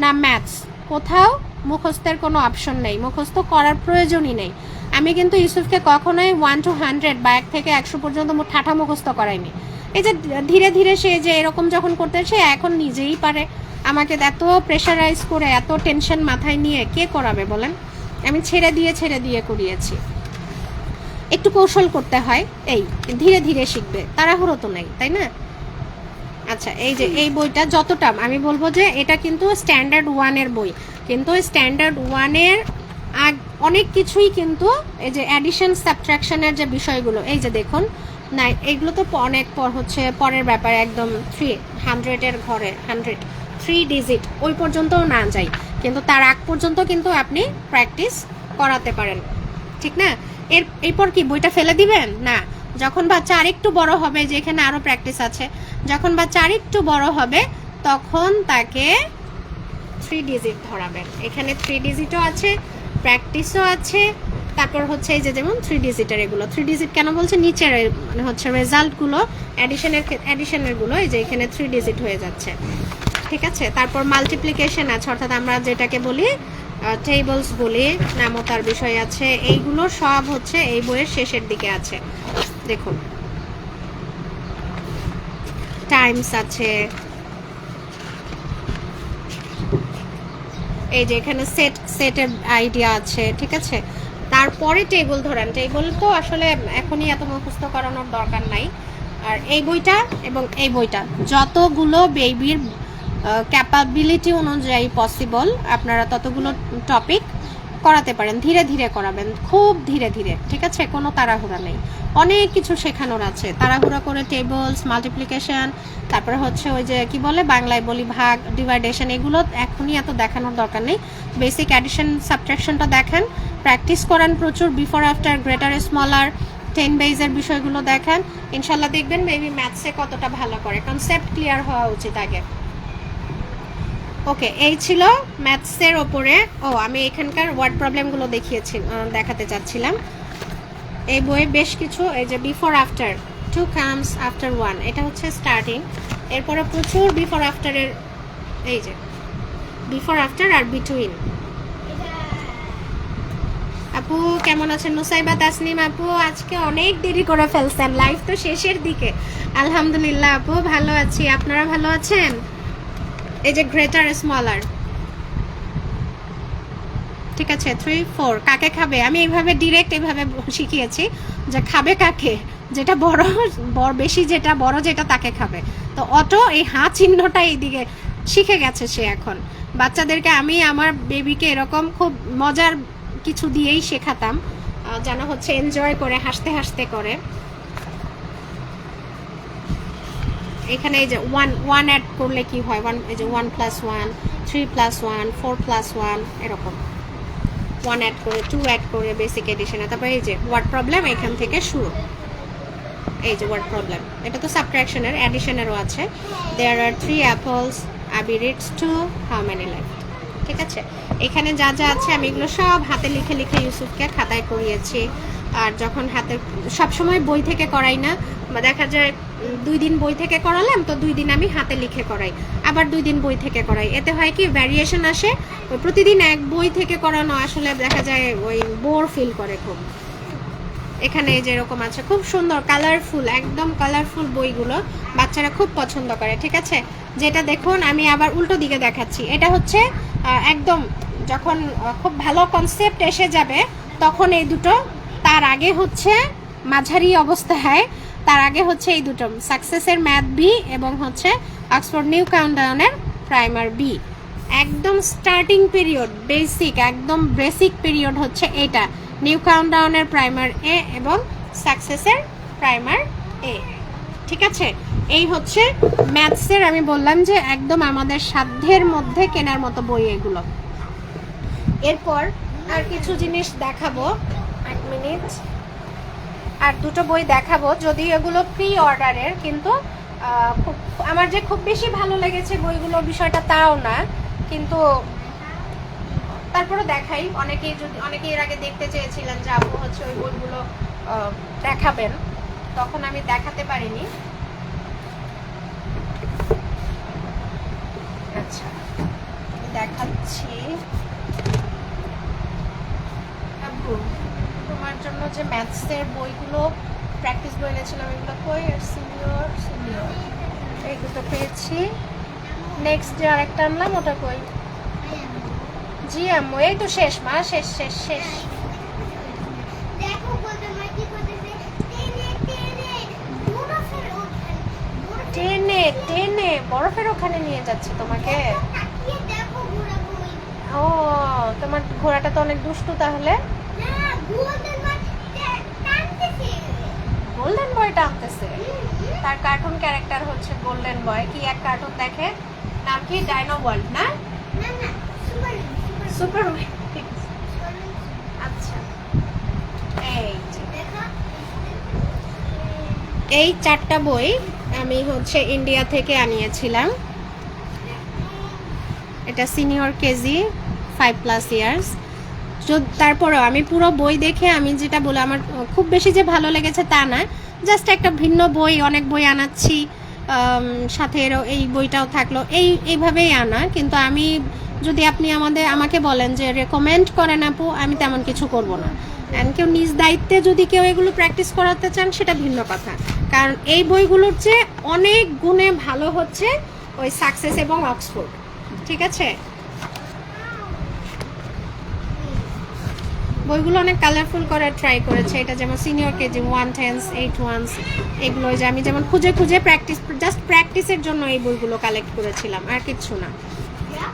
না ম্যাথস, কোথাও মুখস্থের কোনো অপশন নেই, মুখস্থ করার প্রয়োজনই নেই। আমি কিন্তু ইউসুফকে কখনোই 1 to 100 বা 1 থেকে 100 পর্যন্ত ঠাঠা মুখস্থ করাইনি। এই যে ধীরে ধীরে সে যে এরকম যখন করতে, সে এখন নিজেই পারে। আমাকে এত প্রেশারাইজ করে, এত টেনশন মাথায় নিয়ে কে করাবে বলেন? আমি ছেড়ে দিয়ে করিয়েছি। একটু কৌশল করতে হয়, এই ধীরে ধীরে শিখবে, তাড়াহুড়ো তো নেই, তাই না? আচ্ছা, এই যে এই বইটা যতটা আমি বলবো যে এটা কিন্তু স্ট্যান্ডার্ড 1-এর বই, কিন্তু স্ট্যান্ডার্ড 1-এর অনেক কিছুই কিন্তু এই যে অ্যাডিশন সাবট্রাকশনের যে বিষয়গুলো, এই যে দেখুন না, এগুলো তো অনেক হচ্ছে পরের ব্যাপার। একদম 300-এর ঘরে 3 ডিজিট ওই পর্যন্তও না যাই, কিন্তু তার আগ পর্যন্ত কিন্তু আপনি প্র্যাকটিস করাতে পারেন, ঠিক না? এরপর কি বইটা ফেলে দিবেন না? যখন বাচ্চা আরেকটু বড় হবে, যে এখানে আরও প্র্যাকটিস আছে, যখন বাচ্চা আরেকটু বড় হবে তখন তাকে 3 ডিজিট ধরাবেন। এখানে 3 ডিজিটও আছে, প্র্যাকটিসও আছে। তারপর হচ্ছে এই যে যেমন 3 ডিজিটের এগুলো, 3 ডিজিট কেন বলছে, নিচের মানে হচ্ছে রেজাল্টগুলো অ্যাডিশনেরগুলো, এই যে এখানে 3 ডিজিট হয়ে যাচ্ছে, ঠিক আছে। তারপর মাল্টিপ্লিকেশন আছে, অর্থাৎ আমরা যেটাকে বলি টেবলস বলি, নামতার বিষয় আছে। এইগুলো সব হচ্ছে এই বইয়ের শেষের দিকে আছে। দেখুন টাইমস আছে, এই যে এখানে সেটের আইডিয়া আছে, ঠিক আছে। তারপরে টেবল ধরেন, টেবল তো আসলে এখনই এত মুখস্থ করানোর দরকার নাই। আর এই বইটা এবং এই বইটা যতগুলো বেবির ক্যাপাবিলিটি অনুযায়ী পসিবল আপনারা ততগুলো টপিক করাতে পারেন। ধীরে ধীরে করাবেন, খুব ধীরে ধীরে, ঠিক আছে। কোনো তাড়াহুড়া নেই, অনেক কিছু শেখানোর আছে। তাড়াহুড়া করে টেবলস, মাল্টিপ্লিকেশন, তারপরে হচ্ছে ওই যে কি বলে বাংলায় বলি ভাগ, ডিভাইডেশন, এগুলো এখনই এত দেখানোর দরকার নেই। বেসিক অ্যাডিশন সাবট্রাকশনটা দেখেন, প্র্যাকটিস করান প্রচুর, বিফোর আফটার, গ্রেটার স্মলার, 10 বেজের বিষয়গুলো দেখেন। ইনশাল্লাহ দেখবেন বেবি ম্যাথসে কতটা ভালো করে। কনসেপ্ট ক্লিয়ার হওয়া উচিত আগে। ওকে, এই ছিল ম্যাথসের ওপরে। আমি এখানকার ওয়ার্ড প্রবলেমগুলো দেখাতে চাচ্ছিলাম। এই বইয়ে বেশ কিছু, এই যে বিফোর আফটার, 2 comes after 1, এটা হচ্ছে স্টার্টিং। এরপরে প্রচুর বিফোর আফটারের, এই যে বিফোর আফটার আর বিটুইন। আপু কেমন আছেন? নুসাইবা তাসনিম আপু আজকে অনেক দেরি করে ফেলছেন, লাইভ তো শেষের দিকে। আলহামদুলিল্লাহ আপু ভালো আছি, আপনারা ভালো আছেন? এই যে গ্রেটার স্মলার, ঠিক আছে। 3, 4 কাকে খাবে, আমি এইভাবে ডিরেক্ট এইভাবে শিখিয়েছি যে খাবে কাকে, যেটা বড় বেশি, যেটা বড় যেটা তাকে খাবে। তো অটো এই চিহ্নটা এইদিকে শিখে গেছে সে এখন। বাচ্চাদেরকে আমি আমার বেবিকে এরকম খুব মজার কিছু দিয়েই শেখাতাম, যেন হচ্ছে এনজয় করে, হাসতে হাসতে করে। এখানে এই যে 1 অ্যাড করলে কি হয়, 1, এই যে 1 + 1, 3 + 1, 4 + 1, এরকম 1 অ্যাড করে, 2 অ্যাড করে বেসিক এডিশনে। তারপরে এই যে ওয়ার্ড প্রবলেম, এখান থেকে শুরু। এই যে ওয়ার্ড প্রবলেম, এটা তো সাবট্রাকশনের, অ্যাডিশনেরও আছে। দেয়ার আর 3 apples, আবি রিডস 2, হাউ মেনি লেফট, ঠিক আছে। এখানে যা যা আছে আমি এগুলো সব হাতে লিখে লিখে ইউসুফকে খাতায় করিয়েছি। আর যখন হাতে, সবসময় বই থেকে করাই না, বা দেখা যায় 2 দিন বই থেকে করালাম, তো 2 দিন আমি হাতে লিখে করাই, আবার 2 দিন বই থেকে করাই। এতে হয় কি ভ্যারিয়েশন আসে। ওই প্রতিদিন এক বই থেকে করানো আসলে দেখা যায় ওই বোর ফিল করে খুব। এখানে যেরকম আছে খুব সুন্দর কালারফুল, একদম কালারফুল বইগুলো বাচ্চারা খুব পছন্দ করে, ঠিক আছে। যেটা দেখুন আমি আবার উল্টো দিকে দেখাচ্ছি, এটা হচ্ছে একদম যখন খুব ভালো কনসেপ্ট এসে যাবে তখন এই দুটো, তার আগে হচ্ছে মাঝারি অবস্থায় তার আগে হচ্ছে এই দুটো সাকসেসের ম্যাথ বি এবং হচ্ছে অক্সফোর্ড নিউ কাউন্টডাউনের প্রাইমার বি। একদম স্টার্টিং পিরিয়ড বেসিক, একদম বেসিক পিরিয়ড হচ্ছে এটা, নিউ কাউন্টডাউনের প্রাইমার এ এবং সাকসেসের প্রাইমার এ। ঠিক আছে, এই হচ্ছে ম্যাথসের, আমি বললাম যে একদম আমাদের সাধ্যের মধ্যে কেনার মতো বই এগুলো। এরপর আর কিছু জিনিস দেখাবো, এক মিনিট, আর দুটো বই দেখাবো, যদি এগুলো প্রি অর্ডারের, কিন্তু আমার যে খুব বেশি ভালো লেগেছে বইগুলো বিষয়টা তাও না, কিন্তু তারপরে দেখাই। অনেকেই এর আগে দেখতে চেয়েছিলেন যে আপু হচ্ছে ওই বইগুলো দেখাবেন, তখন আমি দেখাতে পারিনি। আচ্ছা দেখাচ্ছি। আপু তোমার জন্য যে ম্যাথসের বইগুলো প্র্যাকটিস বই এনেছিলাম এগুলো কই, আর সিনিয়র এই দুটো পেয়েছি। নেক্সট যে আরেকটা আনলাম ওটা কই? জি আম্মু এই তো শেষ মা, শেষ শেষ শেষ। টেনে টেনে বরফের ওখানে নিয়ে যাচ্ছে তোমাকে। ও তোমার ঘোড়াটা তো অনেক দুষ্টু তাহলে। গোল্ডেন বয় টানতেছে, তার কার্টুন ক্যারেক্টার হচ্ছে গোল্ডেন বয়। কি এক কার্টুন দেখে, নাম কি? ডাইনো ওয়ার্ল্ড না? সুপার। আচ্ছা এই চারটা বই আমি হচ্ছে ইন্ডিয়া থেকে আনিয়েছিলাম। এটা সিনিয়র কেজি 5+ ইয়ার্স। তারপরেও আমি পুরো বই দেখে আমি যেটা বলে আমার খুব বেশি যে ভালো লেগেছে তা না, জাস্ট একটা ভিন্ন বই, অনেক বই আনাচ্ছি সাথে এই বইটাও থাকলো, এইভাবেই আনা। কিন্তু আমি যদি আপনি আমাকে বলেন যে রেকমেন্ড করেন আপু, আমি তেমন কিছু করব না। কেউ নিজ দায়িত্বে যদি কেউ এগুলো প্র্যাকটিস করাতে চান সেটা ভিন্ন কথা, কারণ এই বইগুলোর চেয়ে অনেক গুণে ভালো হচ্ছে ওই সাকসেস এবং অক্সফোর্ড। ঠিক আছে, বইগুলো অনেক কালারফুল করার ট্রাই করেছে। এটা যেমন সিনিয়র কেজি 1/10 8/1 এগুলো, যে আমি যেমন খুঁজে খুঁজে জাস্ট প্র্যাকটিসের জন্য এই বইগুলো কালেক্ট করেছিলাম, আর কিচ্ছু না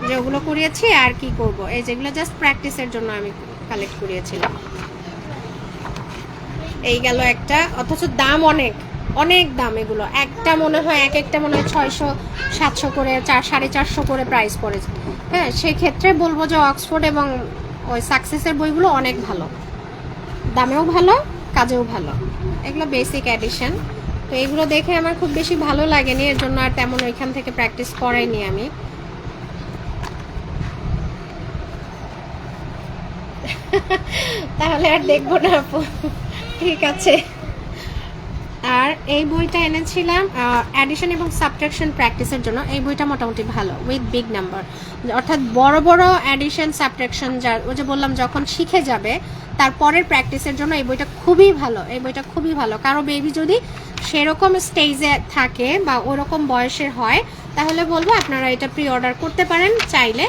যে ওগুলো করিয়েছি আর কি করব। এই যেগুলো জাস্ট প্র্যাকটিসের জন্য আমি কালেক্ট করিয়েছিলাম। এই গেল একটা, অথচ দাম অনেক অনেক দাম। এগুলো একটা মনে হয় একটা মনে হয় 600-700 করে, 450 করে প্রাইস পড়েছে। হ্যাঁ, সেক্ষেত্রে বলবো যে অক্সফোর্ড এবং ওই সাকসেসের বইগুলো অনেক ভালো, দামেও ভালো, কাজেও ভালো। এগুলো বেসিক এডিশন, তো এগুলো দেখে আমার খুব বেশি ভালো লাগেনি, এর জন্য আর তেমন ওইখান থেকে প্র্যাকটিস করাইনি আমি। তাহলে আর দেখবো না আপু, ঠিক আছে। আর এই বইটা এনেছিলাম অ্যাডিশন এবং সাবট্রাকশন প্র্যাকটিসের জন্য। এই বইটা মোটামুটি ভালো, উইথ বিগ নাম্বার, অর্থাৎ বড় বড় অ্যাডিশন সাবট্রাকশন ওই যে বললাম যখন শিখে যাবে তারপরের প্র্যাকটিসের জন্য এই বইটা খুবই ভালো। এই বইটা খুবই ভালো, কারো বেবি যদি সেরকম স্টেজে থাকে বা ওরকম বয়সের হয় তাহলে বলবো আপনারা এটা প্রি অর্ডার করতে পারেন চাইলে।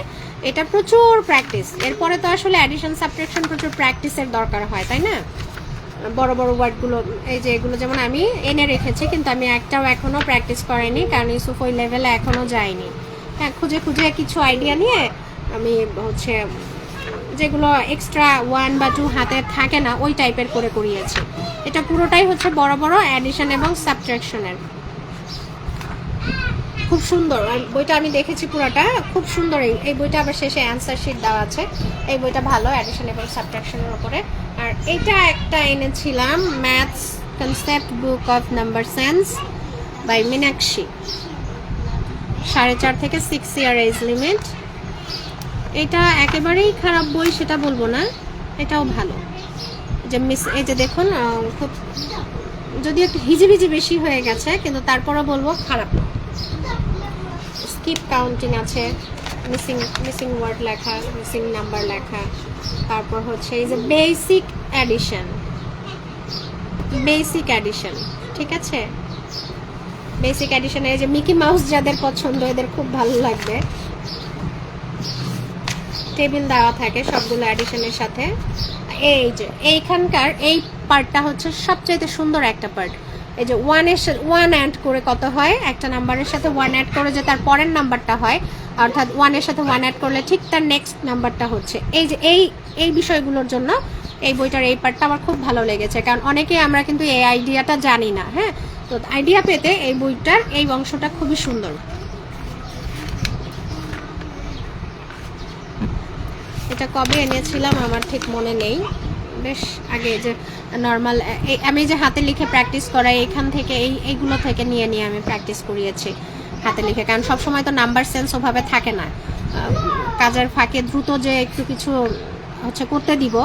এটা প্রচুর প্র্যাকটিস, এরপরে তো আসলে অ্যাডিশন সাবট্রাকশন প্রচুর প্র্যাকটিসের দরকার হয়, তাই না? বড় বড় ওয়ার্ডগুলো, এই যে এগুলো যেমন আমি এনে রেখেছি, কিন্তু আমি একটাও এখনও প্র্যাকটিস করিনি, কারণ ইউসুফ ওই লেভেলে এখনও যায়নি। হ্যাঁ, খুঁজে খুঁজে কিছু আইডিয়া নিয়ে আমি হচ্ছে যেগুলো এক্সট্রা 1 বা 2 হাতে থাকে না ওই টাইপের করে করিয়েছি। এটা পুরোটাই হচ্ছে বড় বড় অ্যাডিশন এবং সাবট্রাকশনের। খুব সুন্দর বইটা, আমি দেখেছি পুরোটা, খুব সুন্দর। এই বইটা আবার শেষে অ্যান্সার শিট দেওয়া আছে। এই বইটা ভালো অ্যাডিশন এবং সাবট্রাকশনের উপরে। আর এটা একটা এনেছিলাম, maths concept book of number sense by Meenakshi, 4.5 থেকে 6 ইয়ার এজ লিমিট। এটা একেবারেই খারাপ বই সেটা বলবো না, এটাও ভালো। এই যে দেখুন, খুব যদি একটু হিজিবিজি বেশি হয়ে গেছে, কিন্তু তারপরও বলবো খারাপ। স্কিপ কাউন্টিং আছে, মিসিং ওয়ার্ড লেখা, মিসিং নাম্বার লেখা। তারপর হচ্ছে এই যে বেসিক অ্যাডিশন, ঠিক আছে? বেসিক অ্যাডিশনে এই যে মিকি মাউস যাদের পছন্দ এদের খুব ভালো লাগবে। টেবিল দেওয়া থাকে সবগুলো অ্যাডিশনের সাথে। এই যে এইখানকার এই পার্টটা হচ্ছে সবচাইতে সুন্দর একটা পার্ট। এই যে ওয়ান অ্যাড করে কত হয়, একটা নাম্বারের সাথে ওয়ান অ্যাড করে যে তার পরের নাম্বারটা হয়, অর্থাৎ ওয়ানের সাথে ওয়ান অ্যাড করলে ঠিক তার নেক্সট নাম্বারটা হচ্ছে, এই যে এই বিষয়গুলোর জন্য এই বইটার এই পার্টটা আমার খুব ভালো লেগেছে। কারণ অনেকেই আমরা কিন্তু এই আইডিয়াটা জানি না। হ্যাঁ, তো আইডিয়া পেতে এই বইটার এই অংশটা খুবই সুন্দর। এটা কবে এনেছিলাম আমার ঠিক মনে নেই, বেশ আগে, যে নর্মাল আমি যে হাতে লিখে প্র্যাকটিস করাই এখান থেকে এইগুলো থেকে নিয়ে আমি প্র্যাকটিস করিয়েছি হাতে লিখে। কারণ সবসময় তো নাম্বার সেন্স ওভাবে থাকে না, কাজের ফাঁকে দ্রুত যে একটু কিছু হচ্ছে করতে দিব,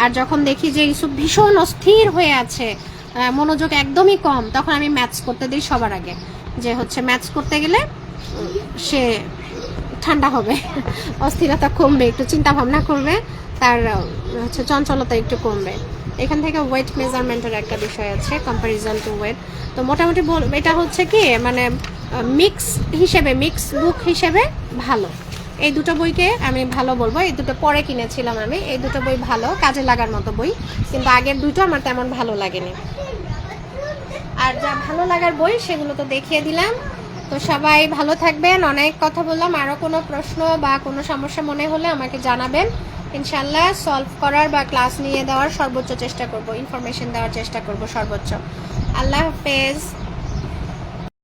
আর যখন দেখি যে ইউসুফ ভীষণ অস্থির হয়ে আছে, মনোযোগ একদমই কম, তখন আমি ম্যাথস করতে দিই সবার আগে, যে হচ্ছে ম্যাথস করতে গেলে সে ঠান্ডা হবে, অস্থিরতা কমবে, একটু চিন্তা ভাবনা করবে, তার হচ্ছে চঞ্চলতা একটু কমবে। এখান থেকে ওয়েট মেজারমেন্টের একটা বিষয় আছে, কম্প্যারিজন টু ওয়েট। তো মোটামুটি এটা হচ্ছে কি মানে মিক্স বুক হিসেবে ভালো। এই দুটো বইকে আমি ভালো বলবো, এই দুটো পরে কিনেছিলাম আমি, এই দুটো বই ভালো, কাজে লাগার মতো বই, কিন্তু আগের দুটো আমার তেমন ভালো লাগেনি। আর যা ভালো লাগার বই সেগুলো তো দেখিয়ে দিলাম। তো সবাই ভালো থাকবেন, অনেক কথা বললাম, আরও কোনো প্রশ্ন বা কোনো সমস্যা মনে হলে আমাকে জানাবেন, ইনশাল্লাহ সলভ করার বা ক্লাস নিয়ে দেওয়ার সর্বোচ্চ চেষ্টা করব, ইনফরমেশন দেওয়ার চেষ্টা করব সর্বোচ্চ। আল্লাহ হাফেজ।